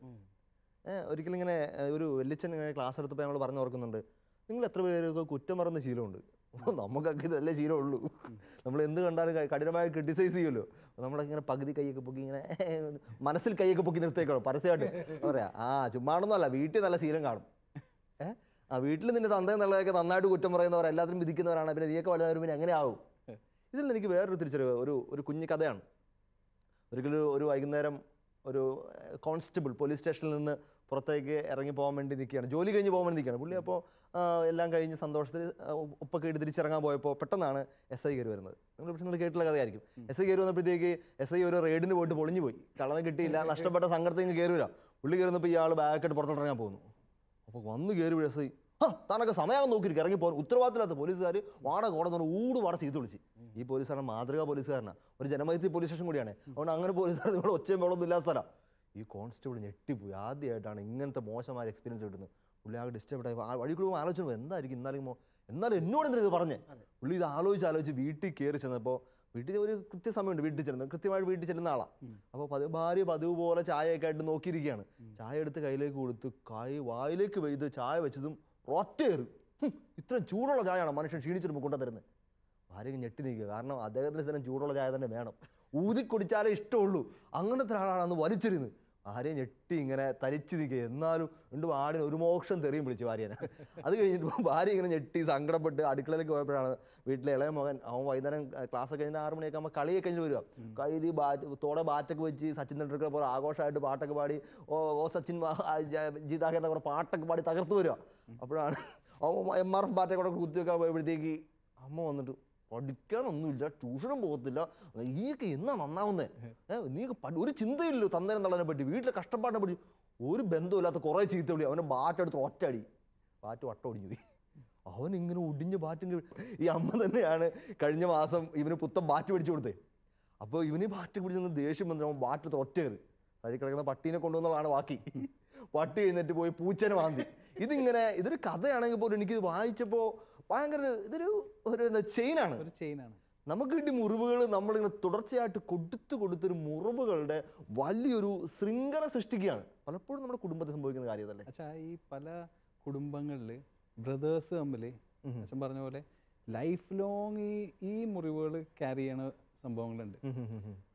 ഒരിക്കലും ഇങ്ങനെ ഒരു വെല്ലിച്ചൻ ക്ലാസ് എടുത്തപ്പോൾ ഞങ്ങൾ പറഞ്ഞു ഓർക്കുന്നുണ്ട്, നിങ്ങൾ എത്ര പേരൊക്കെ കുറ്റം പറയുന്ന ശീലമുണ്ട്. നമുക്കൊക്കെ ഇതല്ലേ ശീലമുള്ളൂ. നമ്മൾ എന്ത് കണ്ടാലും കഠിനമായി ക്രിട്ടിസൈസ് ചെയ്യുമല്ലോ. നമ്മളിങ്ങനെ പകുതി കൈയൊക്കെ പൊക്കി ഇങ്ങനെ മനസ്സിൽ കൈയൊക്കെ പൊക്കി നിർത്തേക്കാണോ പരസ്യമായിട്ട് പറയാം. ചുമ്മാണെന്നല്ല, വീട്ടിൽ നല്ല ശീലം കാണും. വീട്ടിൽ നിന്റെ തന്തയെന്നുള്ളതൊക്കെ നന്നായിട്ട് കുറ്റം പറയുന്നവർ, എല്ലാത്തിനും വിധിക്കുന്നവരാണ്. പിന്നെ നീയൊക്കെ വലുതായാലും പിന്നെ എങ്ങനെ ആവും. ഇതിൽ എനിക്ക് വേറൊരു തിരിച്ചറിവ്, ഒരു കുഞ്ഞു കഥയാണ്. ഒരിക്കലും ഒരു വൈകുന്നേരം ഒരു കോൺസ്റ്റബിൾ പോലീസ് സ്റ്റേഷനിൽ നിന്ന് പുറത്തേക്ക് ഇറങ്ങി പോകാൻ വേണ്ടി നിൽക്കുകയാണ്, ജോലി കഴിഞ്ഞ് പോകാൻ വേണ്ടി നിൽക്കുകയാണ് പുള്ളി. അപ്പോൾ എല്ലാം കഴിഞ്ഞ് സന്തോഷത്തിൽ ഉപ്പൊക്കെ ഇട്ട് തിരിച്ചിറങ്ങാൻ പോയപ്പോൾ പെട്ടെന്നാണ് SI കയറി വരുന്നത്. നിങ്ങൾ കേട്ടുള്ള കഥയായിരിക്കും. SI കയറി വന്നപ്പോഴത്തേക്ക് SI ഒരു റെയ്ഡിന് പോയിട്ട് പൊളിഞ്ഞു പോയി, കള്ളനെ കിട്ടിയില്ല, നഷ്ടപ്പെട്ട സങ്കടത്തിൽ നിന്ന് കയറി വരാം. പുള്ളി കയറി വന്നപ്പോൾ ഇയാൾ ബാഗായിട്ട് പുറത്തോട്ടിറങ്ങാൻ പോകുന്നു. അപ്പോൾ വന്ന് കയറി SI താനൊക്കെ സമയം നോക്കിയിരിക്കും, ഇറങ്ങി പോകാൻ ഉത്തരവാദിത്തമില്ലാത്ത പോലീസുകാർ വാടക കോടതി ഊട് ചീത്ത വിളിച്ച്. ഈ പോലീസുകാരൻ മാതൃകാ പോലീസുകാരനാണ്, ഒരു ജനമൈത്രി പോലീസ് സ്റ്റേഷൻ കൂടിയാണ്. അതുകൊണ്ട് അങ്ങനെ പോലീസുകാർ നിങ്ങളുടെ ഒച്ചയും വെള്ളമൊന്നും ഇല്ലാത്ത സ്ഥലം. ഈ കോൺസ്റ്റബിൾ ഞെട്ടിപ്പോയി. ആദ്യമായിട്ടാണ് ഇങ്ങനത്തെ മോശമായ എക്സ്പീരിയൻസ് കിട്ടുന്നത്. പുള്ളി ആകെ ഡിസ്റ്റർബായി വഴി കൂടുമ്പോൾ ആലോചിച്ചു എന്തായിരിക്കും എന്നാലും എന്നോട് എന്തിനാ ഇത് പറഞ്ഞേ. പുള്ളി ഇത് ആലോചിച്ച് വീട്ടിൽ കയറി ചെന്നപ്പോൾ വീട്ടിൽ ഒരു കൃത്യസമയമുണ്ട്, വീട്ടിൽ ചെല്ലുന്നത് കൃത്യമായിട്ട് വീട്ടിൽ ചെല്ലുന്ന ആളാണ്. അപ്പോൾ ഭാര്യ പതിവ് പോലെ ചായയൊക്കെ ആയിട്ട് നോക്കിയിരിക്കുകയാണ്. ചായ എടുത്ത് കയ്യിലേക്ക് കൊടുത്ത് വായിലേക്ക് വെയ്ത് ചായ വെച്ചതും ഒറ്റയേറ്. ഇത്രയും ചൂടുള്ള ചായയാണ് മനുഷ്യൻ ക്ഷീണിച്ചിരുമ്പോൾ കൊണ്ടുതരുന്നത്. ഭാര്യ ഞെട്ടി നിൽക്കുക, കാരണം അദ്ദേഹത്തിന് സ്ഥലം ചൂടുള്ള ചായ തന്നെ വേണം, ഊതി കുടിച്ചാലേ ഇഷ്ടമുള്ളൂ. അങ്ങനത്തെ ഒരാളാണ് അന്ന് വലിച്ചിരുന്നത്. ഭാര്യ ഞെട്ടി ഇങ്ങനെ തരിച്ചു നിൽക്കുക. എന്നാലും വാടിന് ഒരു മോക്ഷം തെറിയും വിളിച്ചു ഭാര്യനെ. അത് കഴിഞ്ഞിട്ട് ഭാര്യ ഇങ്ങനെ ഞെട്ടി സങ്കടപ്പെട്ട് അടുക്കളയിലേക്ക് പോയപ്പോഴാണ് വീട്ടിലെ ഇളയ മകൻ, അവൻ വൈകുന്നേരം ക്ലാസ് ഒക്കെ കഴിഞ്ഞ് 6 മണിയൊക്കെ ആകുമ്പോൾ കളിയൊക്കെ കഴിഞ്ഞ് വരിക. കയ്യിൽ തോടെ ബാറ്റൊക്കെ വെച്ച് സച്ചിൻ തെണ്ടുൽക്കർ പോലെ ആഘോഷമായിട്ട് പാട്ടൊക്കെ പാടി ഓ സച്ചിൻ ജീതാഹെ എന്നൊക്കെ പറഞ്ഞ പാട്ടൊക്കെ പാടി തകർത്ത് വരിക. അപ്പോഴാണ് MRF ബാറ്റൊക്കെ കൂടെ കുത്തിവെക്കാൻ പോയപ്പോഴത്തേക്ക് അമ്മ വന്നിട്ട്, പഠിക്കാനൊന്നുമില്ല, ട്യൂഷനും പോകത്തില്ല, നീക്ക് എന്നാ നന്നാവുന്നേ, നീക്ക് ഒരു ചിന്തയില്ലല്ലോ തന്നേരം തള്ളനെ പറ്റി, വീട്ടിലെ കഷ്ടപ്പാടിനെ പറ്റി ഒരു ബന്ധമില്ലാത്ത കുറേ ചീത്ത വിളി. അവനെ ബാറ്റെടുത്ത് ഒറ്റടി, ബാറ്റ് വട്ടം ഒടിഞ്ഞു പോയി. അവനിങ്ങനെ ഒടിഞ്ഞ് ബാറ്റും. ഈ അമ്മ തന്നെയാണ് കഴിഞ്ഞ മാസം ഇവന് പുത്തൻ ബാറ്റ് പിടിച്ചു കൊടുത്തേ. അപ്പോൾ ഇവന് ബാറ്റ് പിടിച്ചെന്ന് ദേഷ്യം വന്നിട്ട് അവൻ ബാറ്റെടുത്ത് ഒറ്റയേറി. അതിൽ കിടക്കുന്ന പട്ടീനെ കൊണ്ടുവന്നതാണ് ബാക്കി. പട്ടി എഴുന്നേറ്റ് പോയി പൂച്ചനെ വാന്തി. ഇതൊരു കഥയാണെങ്കിൽ പോലും എനിക്കിത് വായിച്ചപ്പോൾ ഭയങ്കര ഒരു ചെയിനാണ്. നമുക്ക് കിട്ടിയ മുറിവുകൾ നമ്മളിങ്ങനെ തുടർച്ചയായിട്ട് കൊടുത്തൊരു മുറിവുകളുടെ വലിയൊരു ശൃംഖല സൃഷ്ടിക്കുകയാണ്. പലപ്പോഴും നമ്മുടെ കുടുംബത്തിൽ സംഭവിക്കുന്ന കാര്യമല്ലേ. അച്ഛാ, ഈ പല കുടുംബങ്ങളിൽ ബ്രദേഴ്സ് തമ്മിൽ അച്ഛൻ പറഞ്ഞ പോലെ ലൈഫ് ലോങ് ഈ മുറിവുകൾ ക്യാരി ചെയ്യണ സംഭവങ്ങളുണ്ട്.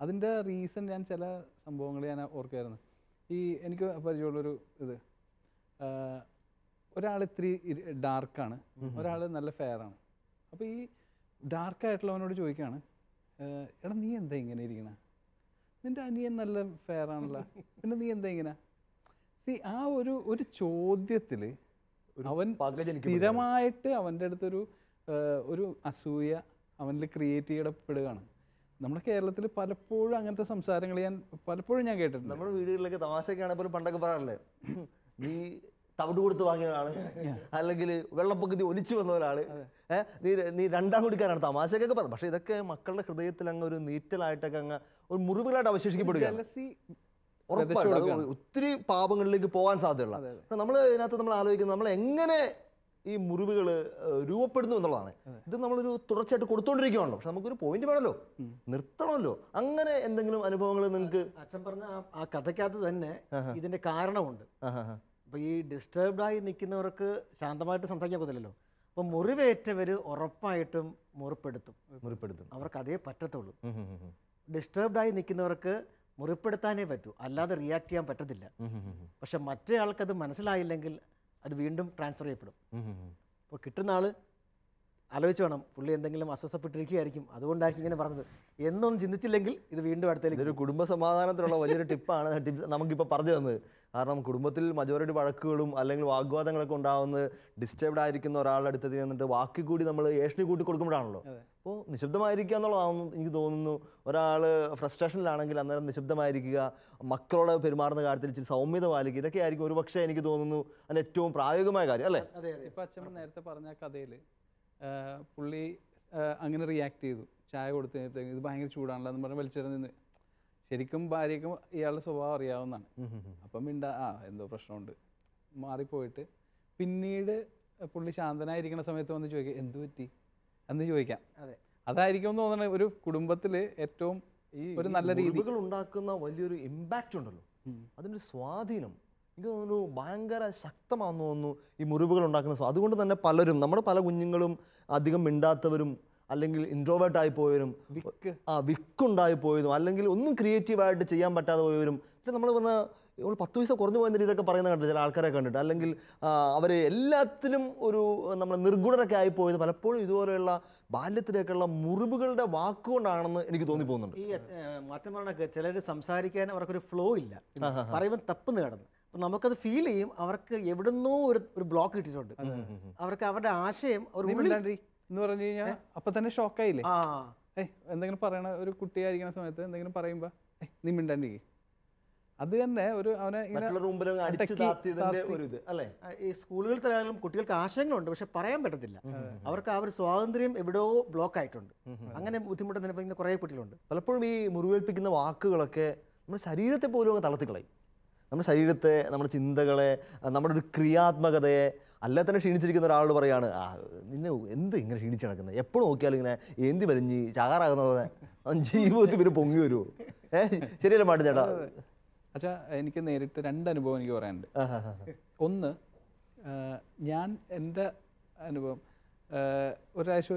അതിൻ്റെ റീസൺ ഞാൻ ചില സംഭവങ്ങൾ ഞാൻ ഓർക്കായിരുന്നു. എനിക്ക് പരിചയമുള്ളൊരു ഒരാൾ ഇത്തിരി ഡാർക്കാണ്, ഒരാൾ നല്ല ഫെയറാണ്. അപ്പോൾ ഈ ഡാർക്കായിട്ടുള്ളവനോട് ചോദിക്കുകയാണ്, എടാ നീ എന്താ ഇങ്ങനെ ഇരിക്കണ, നിൻ്റെ അനിയൻ നല്ല ഫെയറാണല്ലോ, പിന്നെ നീ എന്താ ഇങ്ങനെ. ആ ഒരു ചോദ്യത്തിൽ അവൻ സ്ഥിരമായിട്ട് അവൻ്റെ അടുത്തൊരു അസൂയ അവനിൽ ക്രിയേറ്റ് ചെയ്യപ്പെടുകയാണ്. നമ്മുടെ കേരളത്തിൽ പലപ്പോഴും അങ്ങനത്തെ സംസാരങ്ങൾ ഞാൻ കേട്ടിട്ടുണ്ട്. നമ്മുടെ വീടുകളിലൊക്കെ തമാശയൊക്കെയാണെങ്കിൽ പോലും പണ്ടൊക്കെ പറയാറില്ലേ, നീ തവിട് കൊടുത്ത് വാങ്ങിയ ഒരാള്, അല്ലെങ്കിൽ വെള്ളപ്പൊക്കത്തിൽ ഒലിച്ചു വന്ന ഒരാള്, നീ രണ്ടാം കുടിക്കാനാണ്, തമാശക്കൊക്കെ പറഞ്ഞു. പക്ഷെ ഇതൊക്കെ മക്കളുടെ ഹൃദയത്തിൽ അങ്ങ് ഒരു നീറ്റലായിട്ടൊക്കെ അങ്ങ് ഒരു മുറിവുകളായിട്ട് അവശേഷിക്കപ്പെടുകയാണ്. ഉറപ്പായിട്ട് ഒത്തിരി പാപങ്ങളിലേക്ക് പോകാൻ സാധ്യതയുള്ള. നമ്മൾ ഇതിനകത്ത് നമ്മൾ ആലോചിക്കുന്നത് നമ്മൾ എങ്ങനെ ഈ മുറിവുകൾ രൂപപ്പെടുന്നു എന്നുള്ളതാണ്. ഇത് നമ്മളൊരു തുടർച്ചയായിട്ട് കൊടുത്തോണ്ടിരിക്കുകയാണല്ലോ. പക്ഷെ നമുക്കൊരു പോയിന്റ് വേണമല്ലോ, നിർത്തണമല്ലോ. അങ്ങനെ എന്തെങ്കിലും അനുഭവങ്ങൾ നിങ്ങൾക്ക്? അച്ഛൻ പറഞ്ഞ ആ കഥയ്ക്കകത്ത് തന്നെ ഇതിന്റെ കാരണമുണ്ട്. അപ്പൊ ഈ ഡിസ്റ്റർബ്ഡായി നിൽക്കുന്നവർക്ക് ശാന്തമായിട്ട് സംസാരിക്കാൻ പറ്റില്ലല്ലോ. അപ്പൊ മുറിവേറ്റവർ ഉറപ്പായിട്ടും മുറിപ്പെടുത്തും. അവർക്ക് അതേ പറ്റത്തുള്ളൂ. ഡിസ്റ്റർബ്ഡായി നിൽക്കുന്നവർക്ക് മുറിപ്പെടുത്താനേ പറ്റൂ, അല്ലാതെ റിയാക്ട് ചെയ്യാൻ പറ്റത്തില്ല. പക്ഷെ മറ്റേ ആൾക്കത് മനസ്സിലായില്ലെങ്കിൽ അത് വീണ്ടും ട്രാൻസ്ഫർ ചെയ്യപ്പെടും. അപ്പോൾ കിട്ടുന്ന ആൾ ആലോചിച്ച് വേണം, പുള്ളി എന്തെങ്കിലും അസ്വസ്ഥപ്പെട്ടിരിക്കുകയായിരിക്കും, അതുകൊണ്ടായിരിക്കും ഇങ്ങനെ പറഞ്ഞത് എന്നൊന്നും ചിന്തിച്ചില്ലെങ്കിൽ ഇത് വീണ്ടും അടുത്തേക്ക്. ഇതൊരു കുടുംബ സമാധാനത്തിലുള്ള വലിയൊരു ടിപ്പാണ് നമുക്കിപ്പോൾ പറഞ്ഞു തന്നത്. കാരണം കുടുംബത്തിൽ മജോറിറ്റി വഴക്കുകളും അല്ലെങ്കിൽ വാഗ്വാദങ്ങളൊക്കെ ഉണ്ടാകുന്നത് ഡിസ്റ്റർബ്ഡ് ആയിരിക്കുന്ന ഒരാളുടെ അടുത്ത് നിന്നിട്ട് വാക്കി കൂടി നമ്മൾ ഏഷണി കൂട്ടി കൊടുക്കുമ്പോഴാണല്ലോ. അപ്പോൾ നിശബ്ദമായിരിക്കുക എന്നുള്ളതാണെന്ന് എനിക്ക് തോന്നുന്നു. ഒരാൾ ഫ്രസ്ട്രേഷനിലാണെങ്കിൽ അന്നേരം നിശബ്ദമായിരിക്കുക, മക്കളോട് പെരുമാറുന്ന കാര്യത്തിൽ ഇച്ചിരി സൗമ്യത പാലിക്കുക, ഇതൊക്കെ ആയിരിക്കും ഒരു പക്ഷേ എനിക്ക് തോന്നുന്നു അതിൻ്റെ ഏറ്റവും പ്രായോഗികമായ കാര്യം അല്ലേ. ഇപ്പം അച്ഛൻ നേരത്തെ പറഞ്ഞ കഥയിൽ പുള്ളി അങ്ങനെ റിയാക്ട് ചെയ്തു, ചായ കൊടുത്തിട്ട് ഇത് ഭയങ്കര ചൂടാണല്ലോ എന്ന് പറഞ്ഞ് വലിച്ചെറിഞ്ഞ്. ശരിക്കും ഭാര്യയ്ക്കും ഇയാളുടെ സ്വഭാവം അറിയാവുന്നതാണ്. അപ്പം എന്തോ പ്രശ്നമുണ്ട് മാറിപ്പോയിട്ട് പിന്നീട് പുള്ളി ശാന്തനായിരിക്കുന്ന സമയത്ത് വന്ന് ചോദിക്കുക എന്തു പറ്റി എന്ന് ചോദിക്കാം. അതായിരിക്കും എന്ന് തോന്നുന്നത് ഒരു കുടുംബത്തിൽ ഏറ്റവും ഒരു നല്ല രീതികൾ ഉണ്ടാക്കുന്ന വലിയൊരു ഇമ്പാക്റ്റ് ഉണ്ടല്ലോ, അതിൻ്റെ സ്വാധീനം എനിക്ക് തോന്നുന്നു ഭയങ്കര ശക്തമാണെന്ന് തോന്നുന്നു ഈ മുറിവുകൾ ഉണ്ടാക്കുന്ന. അതുകൊണ്ട് തന്നെ പലരും, നമ്മുടെ പല കുഞ്ഞുങ്ങളും അധികം മിണ്ടാത്തവരും അല്ലെങ്കിൽ ഇൻട്രോവേർട്ടായി പോയവരും വിക്കുണ്ടായി പോയതും അല്ലെങ്കിൽ ഒന്നും ക്രിയേറ്റീവായിട്ട് ചെയ്യാൻ പറ്റാതെ പോയവരും, പിന്നെ നമ്മൾ പറഞ്ഞാൽ 10 പൈസ കുറഞ്ഞു പോയെന്ന രീതിയിലൊക്കെ പറയുന്നത് കണ്ടിട്ട് ചില ആൾക്കാരെ കണ്ടിട്ട്, അല്ലെങ്കിൽ അവർ എല്ലാത്തിലും ഒരു നമ്മൾ നിർഗുണരൊക്കെ ആയിപ്പോയത് പലപ്പോഴും ഇതുപോലെയുള്ള ബാല്യത്തിലേക്കുള്ള മുറിവുകളുടെ വാക്കുകൊണ്ടാണെന്ന് എനിക്ക് തോന്നിപ്പോകുന്നുണ്ട്. ഈ മാറ്റം പറഞ്ഞ ചിലർ സംസാരിക്കാൻ അവർക്കൊരു ഫ്ലോ ഇല്ല, പറയുമ്പോൾ തപ്പെന്ന് കിടന്നു. അപ്പം നമുക്കത് ഫീൽ ചെയ്യും, അവർക്ക് എവിടുന്നോ ഒരു ബ്ലോക്ക് കിട്ടിയിട്ടുണ്ട്. അവർക്ക് അവരുടെ ആശയം എന്ന് പറഞ്ഞു കഴിഞ്ഞാൽ അപ്പൊ തന്നെ ഷോക്കായില്ലേ. എന്തെങ്കിലും പറയണ ഒരു കുട്ടിയായിരിക്കുന്ന സമയത്ത് എന്തെങ്കിലും പറയുമ്പോ നീ മിണ്ടാണ്ടിരിക്കും, അത് തന്നെ ഒരു അവനെ ഈ സ്കൂളുകളിലായാലും കുട്ടികൾക്ക് ആശയങ്ങളുണ്ട്, പക്ഷെ പറയാൻ പറ്റത്തില്ല. അവർക്ക് ആ ഒരു സ്വാതന്ത്ര്യം എവിടെയോ ബ്ലോക്ക് ആയിട്ടുണ്ട്. അങ്ങനെ ബുദ്ധിമുട്ട് അനുഭവിക്കുന്ന കുറേ കുട്ടികളുണ്ട്. പലപ്പോഴും ഈ മുറിവേൽപ്പിക്കുന്ന വാക്കുകളൊക്കെ നമ്മുടെ ശരീരത്തെ പോലും അങ്ങ് തളർത്തിക്കളയും. നമ്മുടെ ശരീരത്തെ, നമ്മുടെ ചിന്തകളെ, നമ്മുടെ ഒരു ക്രിയാത്മകതയെ അല്ലെ തന്നെ ക്ഷീണിച്ചിരിക്കുന്ന ഒരാളോട് പറയാണ്, നിന്നെ എന്ത് ഇങ്ങനെ ക്ഷീണിച്ച് നടക്കുന്നത്, എപ്പോഴും നോക്കിയാലും ഇങ്ങനെ ഏന്തി വലിഞ്ഞ് ചാകാറാകുന്നവരെ അവൻ ജീവിതത്തിൽ പിന്നെ പൊങ്ങി വരുമോ? ശരിയല്ലേ മാട്ടൻ ചേട്ടാ? അച്ഛാ, എനിക്ക് നേരിട്ട് 2 അനുഭവം എനിക്ക് പറയാനുണ്ട്. ഒന്ന്, ഞാൻ എൻ്റെ അനുഭവം ഒരാഴ്ച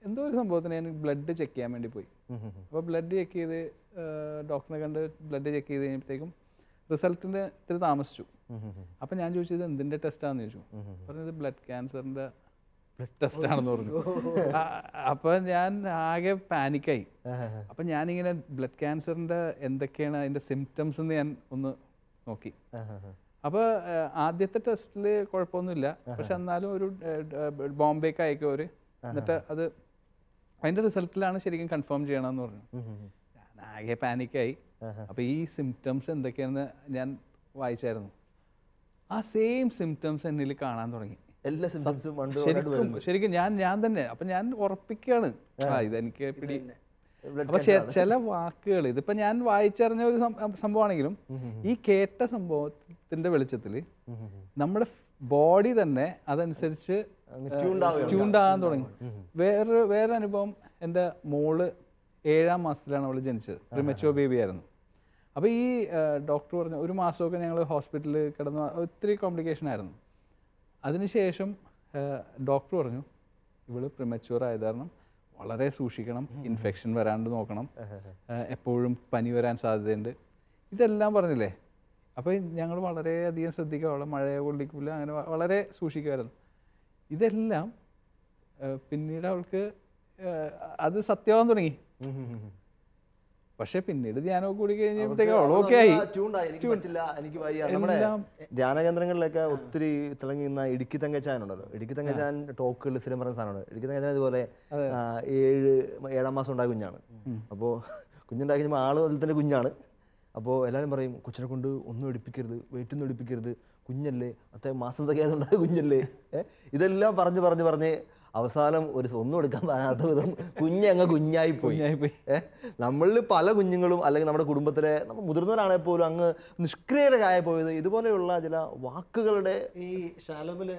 എന്തോ ഒരു സംഭവത്തിന് ഞാൻ ബ്ലഡ് ചെക്ക് ചെയ്യാൻ വേണ്ടി പോയി. അപ്പോൾ ബ്ലഡ് ചെക്ക് ചെയ്ത് ഡോക്ടറെ കണ്ട് ബ്ലഡ് ചെക്ക് ചെയ്ത് കഴിഞ്ഞപ്പോഴത്തേക്കും റിസൾട്ടിൻ്റെ ഇത്തിരി താമസിച്ചു. അപ്പം ഞാൻ ചോദിച്ചത് എന്തിൻ്റെ ടെസ്റ്റാണെന്ന് ചോദിച്ചു. പറഞ്ഞത് ബ്ലഡ് ക്യാൻസറിൻ്റെ ബ്ലഡ് ടെസ്റ്റാണെന്ന് പറഞ്ഞു. അപ്പോൾ ഞാൻ ആകെ പാനിക്കായി. അപ്പം ഞാനിങ്ങനെ ബ്ലഡ് ക്യാൻസറിൻ്റെ എന്തൊക്കെയാണ് അതിൻ്റെ സിംറ്റംസ് എന്ന് ഞാൻ ഒന്ന് നോക്കി. അപ്പോൾ ആദ്യത്തെ ടെസ്റ്റിൽ കുഴപ്പമൊന്നുമില്ല, പക്ഷെ എന്നാലും ഒരു ബോംബേക്ക് അയക്കും അവർ. എന്നിട്ട് അതിൻ്റെ റിസൾട്ടിലാണ് ശരിക്കും കൺഫേം ചെയ്യണമെന്ന് പറഞ്ഞു. ഞാൻ ആകെ പാനിക്കായി. അപ്പോൾ ഈ സിംറ്റംസ് എന്തൊക്കെയാണെന്ന് ഞാൻ വായിച്ചായിരുന്നു. ആ സെയിം സിംറ്റംസ് എന്നിൽ കാണാൻ തുടങ്ങി. എല്ലാ സിംറ്റംസും ശരിക്കും ഞാൻ തന്നെ. അപ്പം ഞാൻ ഉറപ്പിക്കുകയാണ്, ഇതെനിക്ക് പിടി. അപ്പോൾ ചില വാക്കുകൾ, ഇതിപ്പോൾ ഞാൻ വായിച്ചറിഞ്ഞ ഒരു സംഭവമാണെങ്കിലും ഈ കേട്ട സംഭവത്തിൻ്റെ വെളിച്ചത്തിൽ നമ്മുടെ ബോഡി തന്നെ അതനുസരിച്ച് ട്യൂണ്ടാകാൻ തുടങ്ങി. വേറെ അനുഭവം, എൻ്റെ മോള് 7ാം മാസത്തിലാണ് അവൾ ജനിച്ചത്. പ്രിമച്വർ ബേബി ആയിരുന്നു. അപ്പോൾ ഈ ഡോക്ടർ പറഞ്ഞു 1 മാസമൊക്കെ ഞങ്ങൾ ഹോസ്പിറ്റലിൽ കിടന്ന് ഒത്തിരി കോംപ്ലിക്കേഷൻ ആയിരുന്നു. അതിനുശേഷം ഡോക്ടർ പറഞ്ഞു ഇവള് പ്രിമച്വർ ആയത് കാരണം വളരെ സൂക്ഷിക്കണം, ഇൻഫെക്ഷൻ വരാണ്ട് നോക്കണം, എപ്പോഴും പനി വരാൻ സാധ്യതയുണ്ട്, ഇതെല്ലാം പറഞ്ഞില്ലേ. അപ്പോൾ ഞങ്ങൾ വളരെയധികം ശ്രദ്ധിക്കുക, അവളെ മഴയെ കൊള്ളിക്കില്ല, അങ്ങനെ വളരെ സൂക്ഷിക്കുമായിരുന്നു. ഇതെല്ലാം പിന്നീട് അവൾക്ക് അത് സത്യമാകാൻ തുടങ്ങി. പക്ഷെ പിന്നീട് ധ്യാനമൊക്കെ കൂടി കഴിഞ്ഞപ്പോഴത്തേക്കും അവളൊക്കെ ആയി. നമ്മുടെ ധ്യാന കേന്ദ്രങ്ങളിലൊക്കെ ഒത്തിരി തിളങ്ങി നിന്ന ഇടുക്കി തങ്കച്ചാനുണ്ടല്ലോ. ഇടുക്കി തങ്കച്ചാൻ ടോക്കുകളിൽ സ്ഥിരം പറയുന്ന സാധനമാണ്. ഇടുക്കി തങ്കച്ചാൻ ഇതുപോലെ 7ാം മാസം ഉണ്ടായ കുഞ്ഞാണ്. അപ്പോൾ കുഞ്ഞുണ്ടാക്കി കഴിയുമ്പോൾ ആള് അതിൽ തന്നെ കുഞ്ഞാണ്. അപ്പോൾ എല്ലാവരും പറയും കൊച്ചിനെ കൊണ്ട് ഒന്നും എടുപ്പിക്കരുത്, വെയിറ്റൊന്നും എടുപ്പിക്കരുത്, കുഞ്ഞല്ലേ, അത്രയും മാസം തികയാതുണ്ടായ കുഞ്ഞല്ലേ. ഇതെല്ലാം പറഞ്ഞ് അവസാനം ഒന്നും എടുക്കാൻ പറ്റാത്ത വിധം കുഞ്ഞങ്ങ് കുഞ്ഞായിപ്പോയി. നമ്മളിൽ പല കുഞ്ഞുങ്ങളും അല്ലെങ്കിൽ നമ്മുടെ കുടുംബത്തിലെ നമ്മൾ മുതിർന്നവരാണെങ്കിൽ പോലും അങ്ങ് നിഷ്ക്രിയരായി പോയത് ഇതുപോലെയുള്ള ചില വാക്കുകളുടെ. ഈ ശാലോമിൻ്റെ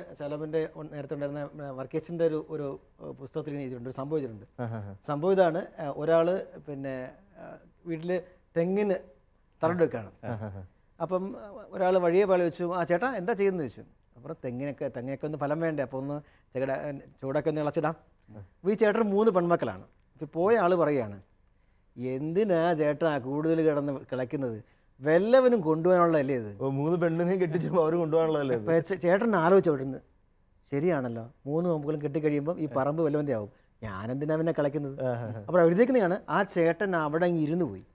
നേരത്തെ ഉണ്ടായിരുന്ന വർക്കേഷിൻ്റെ ഒരു പുസ്തകത്തിൽ എഴുതിയിട്ടുണ്ട്, ഒരു സംഭവം ഇതാണ്. ഒരാൾ പിന്നെ വീട്ടിൽ തെങ്ങിന് തറട് വെക്കാണ്. അപ്പം ഒരാൾ വഴിയെ പാളി വെച്ചു, ചേട്ടാ എന്താ ചെയ്യുന്നത് ചോദിച്ചു. അപ്പോൾ തെങ്ങിനൊക്കെ ഒന്ന് ഫലം വേണ്ടേ, അപ്പോൾ ഒന്ന് ചൂടൊക്കെ ഒന്ന് ഇളച്ചിടാം. അപ്പോൾ ഈ ചേട്ടൻ 3 പെൺമക്കളാണ്. ഇപ്പോൾ പോയ ആൾ പറയുകയാണ്, എന്തിനാ ചേട്ടാ കൂടുതൽ കിടന്ന് കിളയ്ക്കുന്നത്, വല്ലവനും കൊണ്ടുപോകാനുള്ളതല്ലേ ഇത്. 3 പെണ്ണിനെയും കെട്ടിച്ചുമ്പോൾ അവർ കൊണ്ടുപോകാനുള്ളതല്ലേ. അപ്പോൾ ചേട്ടൻ ആലോചിച്ച് വിടുന്നു, ശരിയാണല്ലോ, 3 കൊമ്പുകളും കെട്ടിക്കഴിയുമ്പോൾ ഈ പറമ്പ് വല്ലവൻ്റെ ആവും, ഞാനെന്തിനാ പിന്നെ കിളയ്ക്കുന്നത്. അപ്പോൾ എഴുതിക്കുന്നതാണ് ആ ചേട്ടൻ അവിടെ ഇരുന്ന് പോയി.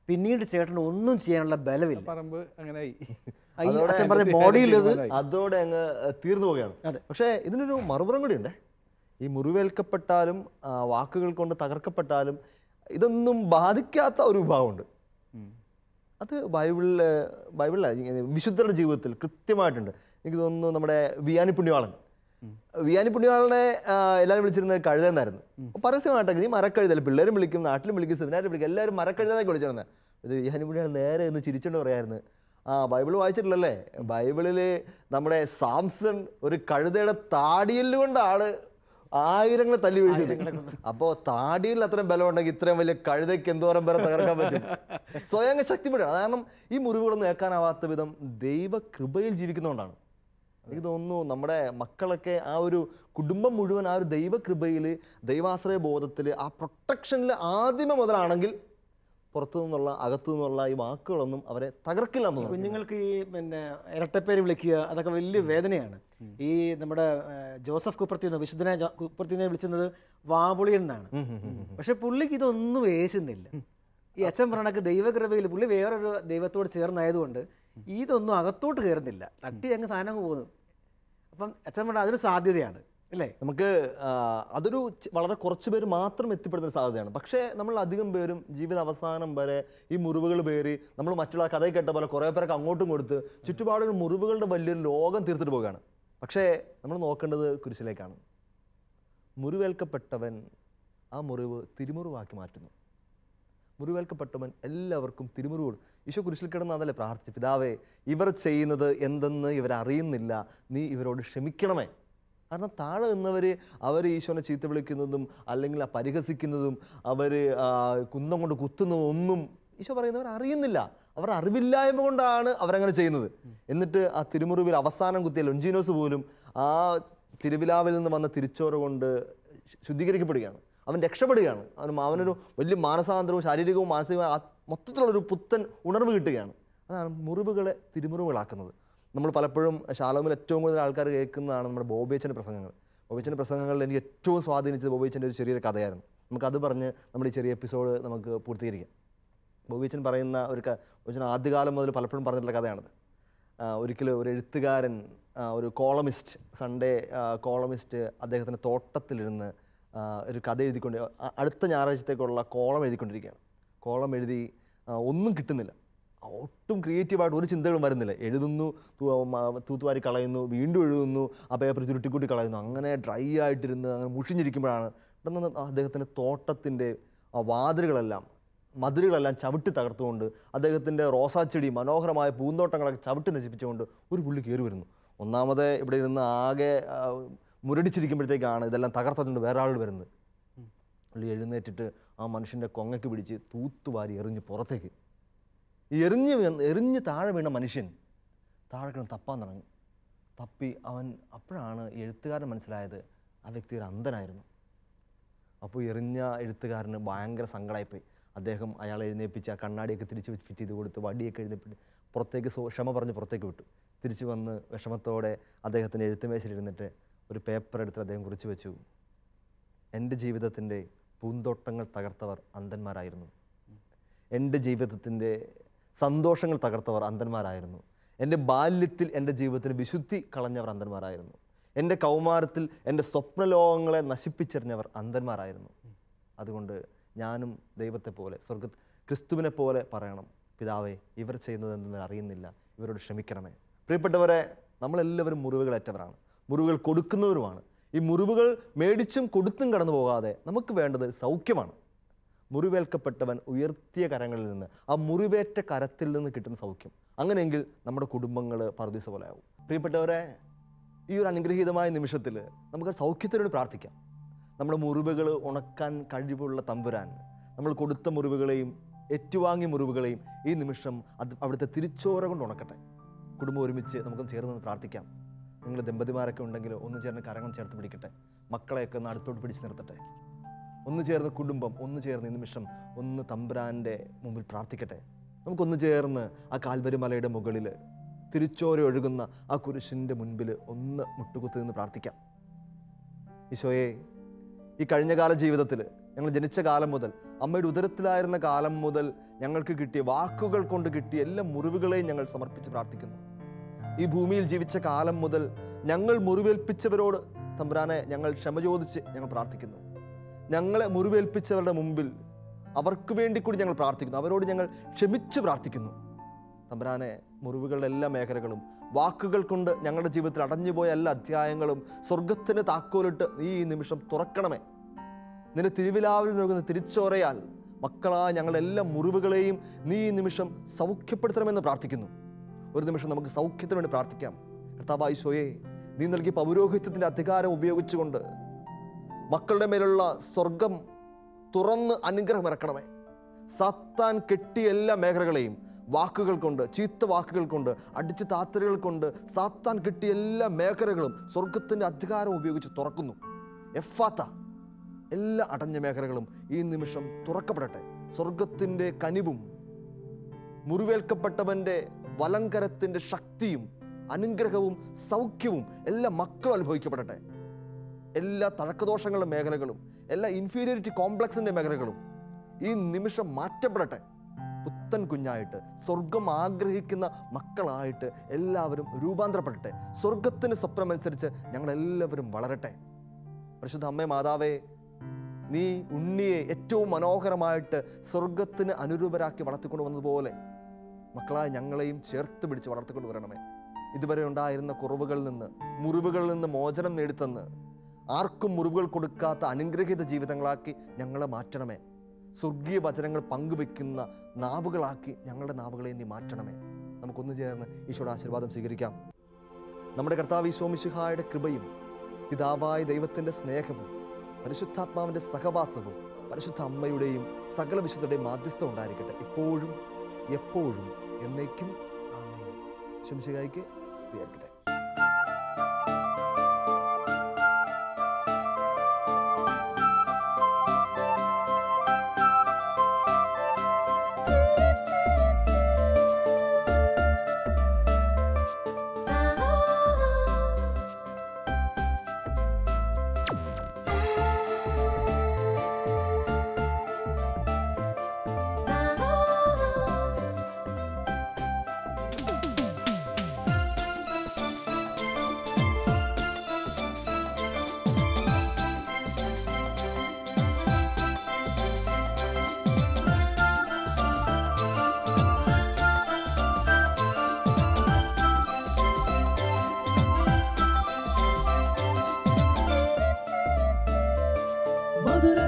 പിന്നീട് ചേട്ടന് ഒന്നും ചെയ്യാനുള്ള ബലമില്ല, ബോഡിയിൽ അതോടെ അങ്ങ് തീർന്നു പോവുകയാണ്. പക്ഷേ ഇതിനൊരു മറുപുറം കൂടി ഉണ്ട്. ഈ മുറിവേൽക്കപ്പെട്ടാലും വാക്കുകൾ കൊണ്ട് തകർക്കപ്പെട്ടാലും ഇതൊന്നും ബാധിക്കാത്ത ഒരു വിഭാഗമുണ്ട്. അത് ബൈബിളിലെ വിശുദ്ധരുടെ ജീവിതത്തിൽ കൃത്യമായിട്ടുണ്ട്. എനിക്ക് തോന്നുന്നു നമ്മുടെ വിയാനി പുണ്യവാളനെ എല്ലാവരും വിളിച്ചിരുന്നത് കഴുതെന്നായിരുന്നു. പരസ്യമായിട്ടൊക്കെ ഈ മരക്കഴുതല്ല, പിള്ളേരും വിളിക്കും, നാട്ടിലും വിളിക്കും, സെമിനാരിലും വിളിക്കും, എല്ലാവരും മരക്കഴുതെന്നൊക്കെ വിളിച്ചിരുന്നത്. ഇത് വിയാനി പുണ്യവാളൻ നേരെ എന്ന് ചിരിച്ചുകൊണ്ട് പറയായിരുന്നു, ബൈബിൾ വായിച്ചിട്ടില്ലല്ലേ, ബൈബിളിൽ നമ്മുടെ സാംസൺ ഒരു കഴുതയുടെ താടിയെല്ലുകൊണ്ട് ആള് 1000 തല്ലി വീഴ്ത്തിയത്. അപ്പോൾ താടിയിൽ അത്രയും ബലം ഉണ്ടെങ്കിൽ ഇത്രയും വലിയ കഴുതയ്ക്ക് എന്തോരം പേരെ തകർക്കാൻ പറ്റും. സ്വയം ശക്തിപ്പെടുക. കാരണം ഈ മുറിവുകളൊന്നും ഏൽക്കാനാവാത്ത വിധം ദൈവകൃപയിൽ ജീവിക്കുന്നതുകൊണ്ടാണ്. എനിക്ക് തോന്നുന്നു നമ്മുടെ മക്കളൊക്കെ ആ ഒരു കുടുംബം മുഴുവൻ ആ ഒരു ദൈവകൃപയിൽ, ദൈവാശ്രയ ബോധത്തിൽ, ആ പ്രൊട്ടക്ഷനിൽ ആദ്യമേ മുതലാണെങ്കിൽ പുറത്തു നിന്നുള്ള അകത്തു നിന്നുള്ള ഈ വാക്കുകളൊന്നും അവരെ തകർക്കില്ല. കുഞ്ഞുങ്ങൾക്ക് ഈ പിന്നെ ഇരട്ടപ്പേര് വിളിക്കുക അതൊക്കെ വലിയ വേദനയാണ്. ഈ നമ്മുടെ ജോസഫ് കുപ്രത്തിനോ വിശുദ്ധനെ കുപ്രത്തിനെ വിളിക്കുന്നത് വാപുളിയൻ എന്നാണ്. പക്ഷെ പുള്ളിക്ക് ഇതൊന്നും വേശുന്നില്ല. ഈ അച്ഛൻ പറഞ്ഞൊക്കെ ദൈവകൃപയിൽ പുള്ളി വേറൊരു ദൈവത്തോട് ചേർന്നായതുകൊണ്ട് ഇതൊന്നും അകത്തോട്ട് കയറുന്നില്ല, തട്ടി അങ്ങ് സാധനം പോകുന്നു. അപ്പം അച്ഛൻ പറഞ്ഞാൽ അതൊരു സാധ്യതയാണ് അല്ലേ. നമുക്ക് അതൊരു വളരെ കുറച്ച് പേര് മാത്രം എത്തിപ്പെടുന്ന സാധ്യതയാണ്. പക്ഷേ നമ്മൾ അധികം പേരും ജീവിത അവസാനം വരെ ഈ മുറിവുകൾ പേറി നമ്മൾ മറ്റുള്ള കഥ കേട്ട പോലെ കുറേ പേരൊക്കെ അങ്ങോട്ടും കൊടുത്ത് ചുറ്റുപാടുകൾ മുറിവുകളുടെ വലിയൊരു ലോകം തീർത്തിട്ട് പോവുകയാണ്. പക്ഷേ നമ്മൾ നോക്കേണ്ടത് കുരിശിലേക്കാണ്. മുറിവേൽക്കപ്പെട്ടവൻ ആ മുറിവ് തിരുമുറിവാക്കി മാറ്റുന്നു. മുറിവേൽക്കപ്പെട്ടവൻ എല്ലാവർക്കും തിരുമുറിവ് കൊടുത്തു. ഈശോ കുരിശിൽ കിടന്ന് അതല്ലേ പ്രാർത്ഥിച്ചു, പിതാവേ ഇവർ ചെയ്യുന്നത് എന്തെന്ന് ഇവരറിയുന്നില്ല, നീ ഇവരോട് ക്ഷമിക്കണമേ. കാരണം താഴെ നിന്നവർ അവർ ഈശോനെ ചീത്ത വിളിക്കുന്നതും അല്ലെങ്കിൽ പരിഹസിക്കുന്നതും അവർ കുന്തം കൊണ്ട് കുത്തുന്നതും ഒന്നും ഈശോ പറയുന്നവർ അറിയുന്നില്ല. അവർ അറിവില്ലായ്മ കൊണ്ടാണ് അവരങ്ങനെ ചെയ്യുന്നത്. എന്നിട്ട് ആ തിരുമുറിവിൽ അവസാനം കുത്തിയ ലൊഞ്ചീനോസ് പോലും ആ തിരുവിലാവിൽ നിന്ന് വന്ന തിരിച്ചോറ് കൊണ്ട് ശുദ്ധീകരിക്കപ്പെടുകയാണ്, അവൻ രക്ഷപ്പെടുകയാണ്. അവനൊരു വലിയ മാനസാന്തരവും ശാരീരികവും മാനസികവും മൊത്തത്തിലുള്ളൊരു പുത്തൻ ഉണർവ് കിട്ടുകയാണ്. അതാണ് മുറിവുകളെ തിരുമുറിവുകളാക്കുന്നത്. നമ്മൾ പലപ്പോഴും ശാലോമിൽ ഏറ്റവും കൂടുതൽ ആൾക്കാർ കേൾക്കുന്നതാണ് നമ്മുടെ ബോബിയച്ചൻ്റെ പ്രസംഗങ്ങൾ. ബോബിയച്ചൻ്റെ പ്രസംഗങ്ങളിൽ എനിക്ക് ഏറ്റവും സ്വാധീനിച്ചത് ബോബിയച്ചൻ്റെ ഒരു ചെറിയൊരു കഥയായിരുന്നു. നമുക്കത് പറഞ്ഞ് നമ്മുടെ ഈ ചെറിയ എപ്പിസോഡ് നമുക്ക് പൂർത്തീകരിക്കാം. ബോബിയച്ചൻ പറയുന്ന ബോബിയച്ചൻ ആദ്യകാലം മുതൽ പലപ്പോഴും പറഞ്ഞിട്ടുള്ള കഥയാണത്. ഒരിക്കലും ഒരു എഴുത്തുകാരൻ, ഒരു കോളമിസ്റ്റ്, സൺഡേ കോളമിസ്റ്റ് അദ്ദേഹത്തിൻ്റെ തോട്ടത്തിലിരുന്ന് ഒരു കഥ എഴുതിക്കൊണ്ട് അടുത്ത ഞായറാഴ്ചത്തേക്കുള്ള കോളം എഴുതിക്കൊണ്ടിരിക്കുകയാണ്. കോളം എഴുതി ഒന്നും കിട്ടുന്നില്ല, ഒട്ടും ക്രിയേറ്റീവായിട്ട് ഒരു ചിന്തകളും വരുന്നില്ല. എഴുതുന്നു, തൂത്തുവാരി കളയുന്നു, വീണ്ടും എഴുതുന്നു, ആ പേപ്പർ ചുരുട്ടിക്കൂട്ടി കളയുന്നു. അങ്ങനെ ഡ്രൈ ആയിട്ടിരുന്ന് അങ്ങനെ മുഷിഞ്ഞിരിക്കുമ്പോഴാണ് പെട്ടെന്ന് അദ്ദേഹത്തിൻ്റെ തോട്ടത്തിൻ്റെ ആ മതിലുകളെല്ലാം ചവിട്ടി തകർത്തുകൊണ്ട് അദ്ദേഹത്തിൻ്റെ റോസാച്ചെടി, മനോഹരമായ പൂന്തോട്ടങ്ങളൊക്കെ ചവിട്ടി നശിപ്പിച്ചുകൊണ്ട് ഒരു പുള്ളി കയറി വരുന്നു. ഒന്നാമത് ഇവിടെ ഇരുന്ന് ആകെ മുരടിച്ചിരിക്കുമ്പോഴത്തേക്കാണ് ഇതെല്ലാം തകർത്തുകൊണ്ട് വേറെ ആൾ വരുന്നത്. പുള്ളി എഴുന്നേറ്റിട്ട് ആ മനുഷ്യൻ്റെ കൊങ്ങയ്ക്ക് പിടിച്ച് തൂത്തുവാരി എറിഞ്ഞ് പുറത്തേക്ക്. ഈ എറിഞ്ഞ് താഴെ വീണ മനുഷ്യൻ താഴെ കിടന്ന് തപ്പാൻ തുടങ്ങി. തപ്പി അപ്പോഴാണ് എഴുത്തുകാരൻ മനസ്സിലായത് ആ വ്യക്തി ഒരു അന്ധനായിരുന്നു. അപ്പോൾ എറിഞ്ഞ എഴുത്തുകാരന് ഭയങ്കര സങ്കടമായിപ്പോയി. അദ്ദേഹം അയാളെ എഴുന്നേൽപ്പിച്ച് ആ കണ്ണാടിയൊക്കെ തിരിച്ച് ഫിറ്റ് ചെയ്ത് കൊടുത്ത് വടിയൊക്കെ എഴുന്നേൽപ്പിട്ട് പുറത്തേക്ക് ക്ഷമ പറഞ്ഞ് പുറത്തേക്ക് വിട്ടു. തിരിച്ച് വന്ന് വിഷമത്തോടെ അദ്ദേഹത്തിൻ്റെ എഴുത്തുമേശയിലിരുന്നിട്ട് ഒരു പേപ്പർ എടുത്ത് അദ്ദേഹം കുറിച്ച് വെച്ചു, എൻ്റെ ജീവിതത്തിൻ്റെ പൂന്തോട്ടങ്ങൾ തകർത്തവർ അന്ധന്മാരായിരുന്നു, എൻ്റെ ജീവിതത്തിൻ്റെ സന്തോഷങ്ങൾ തകർത്തവർ അന്ധന്മാരായിരുന്നു, എൻ്റെ ബാല്യത്തിൽ എൻ്റെ ജീവിതത്തിന് വിശുദ്ധി കളഞ്ഞവർ അന്ധന്മാരായിരുന്നു, എൻ്റെ കൗമാരത്തിൽ എൻ്റെ സ്വപ്നലോകങ്ങളെ നശിപ്പിച്ചെറിഞ്ഞവർ അന്ധന്മാരായിരുന്നു. അതുകൊണ്ട് ഞാനും ദൈവത്തെ പോലെ ക്രിസ്തുവിനെ പോലെ പറയണം, പിതാവേ ഇവർ ചെയ്യുന്നത് എന്തെന്ന് അറിയുന്നില്ല, ഇവരോട് ക്ഷമിക്കണമേ. പ്രിയപ്പെട്ടവരെ, നമ്മളെല്ലാവരും മുറിവുകളേറ്റവരാണ്, മുറിവുകൾ കൊടുക്കുന്നവരുമാണ്. ഈ മുറിവുകൾ മേടിച്ചും കൊടുത്തും കടന്നു പോകാതെ നമുക്ക് വേണ്ടത് സൗഖ്യമാണ്. മുറിവേൽക്കപ്പെട്ടവൻ ഉയർത്തിയ കരങ്ങളിൽ നിന്ന്, ആ മുറിവേറ്റ കരത്തിൽ നിന്ന് കിട്ടുന്ന സൗഖ്യം. അങ്ങനെയെങ്കിൽ നമ്മുടെ കുടുംബങ്ങൾ പറുദീസ പോലെ ആവും. പ്രിയപ്പെട്ടവരെ, ഈ ഒരു അനുഗ്രഹീതമായ നിമിഷത്തിൽ നമുക്ക് സൗഖ്യത്തിനോട് പ്രാർത്ഥിക്കാം. നമ്മുടെ മുറിവുകൾ ഉണക്കാൻ കഴിവുള്ള തമ്പുരാൻ നമ്മൾ കൊടുത്ത മുറിവുകളെയും ഏറ്റുവാങ്ങിയ മുറിവുകളെയും ഈ നിമിഷം അവിടുത്തെ തിരിച്ചോര കൊണ്ട് ഉണക്കട്ടെ. കുടുംബം ഒരുമിച്ച് നമുക്കൊന്ന് ചേർന്ന് പ്രാർത്ഥിക്കാം. നിങ്ങൾ ദമ്പതിമാരൊക്കെ ഉണ്ടെങ്കിൽ ഒന്ന് ചേർന്ന് കരങ്ങൾ ചേർത്ത് പിടിക്കട്ടെ. മക്കളെയൊക്കെ ഒന്ന് അടുത്തോട്ട് പിടിച്ച് നിർത്തട്ടെ. ഒന്ന് ചേർന്ന് കുടുംബം ഒന്ന് ചേർന്ന് ഈ നിമിഷം ഒന്ന് തമ്പുരാൻ്റെ മുമ്പിൽ പ്രാർത്ഥിക്കട്ടെ. നമുക്കൊന്ന് ചേർന്ന് ആ കാൽവരി മലയുടെ മുകളിൽ തിരിച്ചോര ഒഴുകുന്ന ആ കുരിശിൻ്റെ മുൻപിൽ ഒന്ന് മുട്ടുകുത്തി നിന്ന് പ്രാർത്ഥിക്കാം. ഈശോയെ, ഈ കഴിഞ്ഞകാല ജീവിതത്തിൽ ഞങ്ങൾ ജനിച്ച കാലം മുതൽ, അമ്മയുടെ ഉദരത്തിലായിരുന്ന കാലം മുതൽ ഞങ്ങൾക്ക് കിട്ടിയ വാക്കുകൾ കൊണ്ട് കിട്ടിയ എല്ലാ മുറിവുകളെയും ഞങ്ങൾ സമർപ്പിച്ച് പ്രാർത്ഥിക്കുന്നു. ഈ ഭൂമിയിൽ ജീവിച്ച കാലം മുതൽ ഞങ്ങൾ മുറിവേൽപ്പിച്ചവരോട് തമ്പുരാനെ ഞങ്ങൾ ക്ഷമ ചോദിച്ച് ഞങ്ങൾ പ്രാർത്ഥിക്കുന്നു. ഞങ്ങളെ മുറിവേൽപ്പിച്ചവരുടെ മുമ്പിൽ അവർക്ക് വേണ്ടി കൂടി ഞങ്ങൾ പ്രാർത്ഥിക്കുന്നു. അവരോട് ഞങ്ങൾ ക്ഷമിച്ച് പ്രാർത്ഥിക്കുന്നു. തമ്പുരാനെ, മുറിവുകളുടെ എല്ലാ മേഖലകളും വാക്കുകൾ കൊണ്ട് ഞങ്ങളുടെ ജീവിതത്തിൽ അടഞ്ഞുപോയ എല്ലാ അധ്യായങ്ങളും സ്വർഗത്തിന് താക്കോലിട്ട് ഈ നിമിഷം തുറക്കണമേ. നിന്റെ തിരുവിലാവിൽ നൽകുന്ന തിരിച്ചോരയാൽ മക്കളായ ഞങ്ങളുടെ എല്ലാ മുറിവുകളെയും നീ ഈ നിമിഷം സൗഖ്യപ്പെടുത്തണമെന്ന് പ്രാർത്ഥിക്കുന്നു. ഒരു നിമിഷം നമുക്ക് സൗഖ്യത്തിന് വേണ്ടി പ്രാർത്ഥിക്കാം. കർത്താവായ ഈശോയെ, നീ നൽകിയ പൗരോഹിത്യത്തിൻ്റെ അധികാരം ഉപയോഗിച്ചുകൊണ്ട് മക്കളുടെ മേലുള്ള സ്വർഗം തുറന്ന് അനുഗ്രഹം ഇറക്കണമേ. സാത്താൻ കെട്ടിയ എല്ലാ മേഖലകളെയും വാക്കുകൾ കൊണ്ട്, ചീത്ത വാക്കുകൾ കൊണ്ട്, അടിച്ചു താത്തലുകൾ കൊണ്ട് സാത്താൻ കിട്ടിയ എല്ലാ മേഖലകളും സ്വർഗത്തിൻ്റെ അധികാരം ഉപയോഗിച്ച് തുറക്കുന്നു. എഫാത്ത, എല്ലാ അടഞ്ഞ മേഖലകളും ഈ നിമിഷം തുറക്കപ്പെടട്ടെ. സ്വർഗത്തിൻ്റെ കനിവും മുറിവേൽക്കപ്പെട്ടവൻ്റെ വലങ്കരത്തിൻ്റെ ശക്തിയും അനുഗ്രഹവും സൗഖ്യവും എല്ലാ മക്കളും അനുഭവിക്കപ്പെടട്ടെ. എല്ലാ തഴക്കദോഷങ്ങളുടെ മേഖലകളും, എല്ലാ ഇൻഫീരിയോറിറ്റി കോംപ്ലക്സിൻ്റെ മേഖലകളും ഈ നിമിഷം മാറ്റപ്പെടട്ടെ. പുത്തൻ കുഞ്ഞായിട്ട്, സ്വർഗം ആഗ്രഹിക്കുന്ന മക്കളായിട്ട് എല്ലാവരും രൂപാന്തരപ്പെടട്ടെ. സ്വർഗത്തിന് സ്വപ്നമനുസരിച്ച് ഞങ്ങളെല്ലാവരും വളരട്ടെ. പരിശുദ്ധ അമ്മേ മാതാവേ, നീ ഉണ്ണിയെ ഏറ്റവും മനോഹരമായിട്ട് സ്വർഗത്തിന് അനുരൂപരാക്കി വളർത്തിക്കൊണ്ട് വന്നതുപോലെ മക്കളായ ഞങ്ങളെയും ചേർത്ത് പിടിച്ച് വളർത്തിക്കൊണ്ട് വരണമേ. ഇതുവരെ ഉണ്ടായിരുന്ന കുറവുകളിൽ നിന്ന്, മുറിവുകളിൽ നിന്ന് മോചനം നേടിത്തന്ന് ആർക്കും മുറിവുകൾ കൊടുക്കാത്ത അനുഗ്രഹീത ജീവിതങ്ങളാക്കി ഞങ്ങളെ മാറ്റണമേ. സ്വർഗീയ വചനങ്ങൾ പങ്കുവെക്കുന്ന നാവുകളാക്കി ഞങ്ങളുടെ നാവുകളെ നീ മാറ്റണമേ. നമുക്കൊന്നു ചേർന്ന് ഈശോയുടെ ആശീർവാദം സ്വീകരിക്കാം. നമ്മുടെ കർത്താവ് ഈശോ മിശിഹായുടെ കൃപയും പിതാവായ ദൈവത്തിൻ്റെ സ്നേഹവും പരിശുദ്ധാത്മാവിൻ്റെ സഹവാസവും പരിശുദ്ധ അമ്മയുടെയും സകല വിശുദ്ധരുടെയും മാധ്യസ്ഥം ഉണ്ടായിരിക്കട്ടെ, ഇപ്പോഴും എപ്പോഴും എന്നേക്കും. ആമേൻ. ഈശോ മിശിഹായ്ക്ക് സ്തുതിയായിരിക്കട്ടെ. മധുര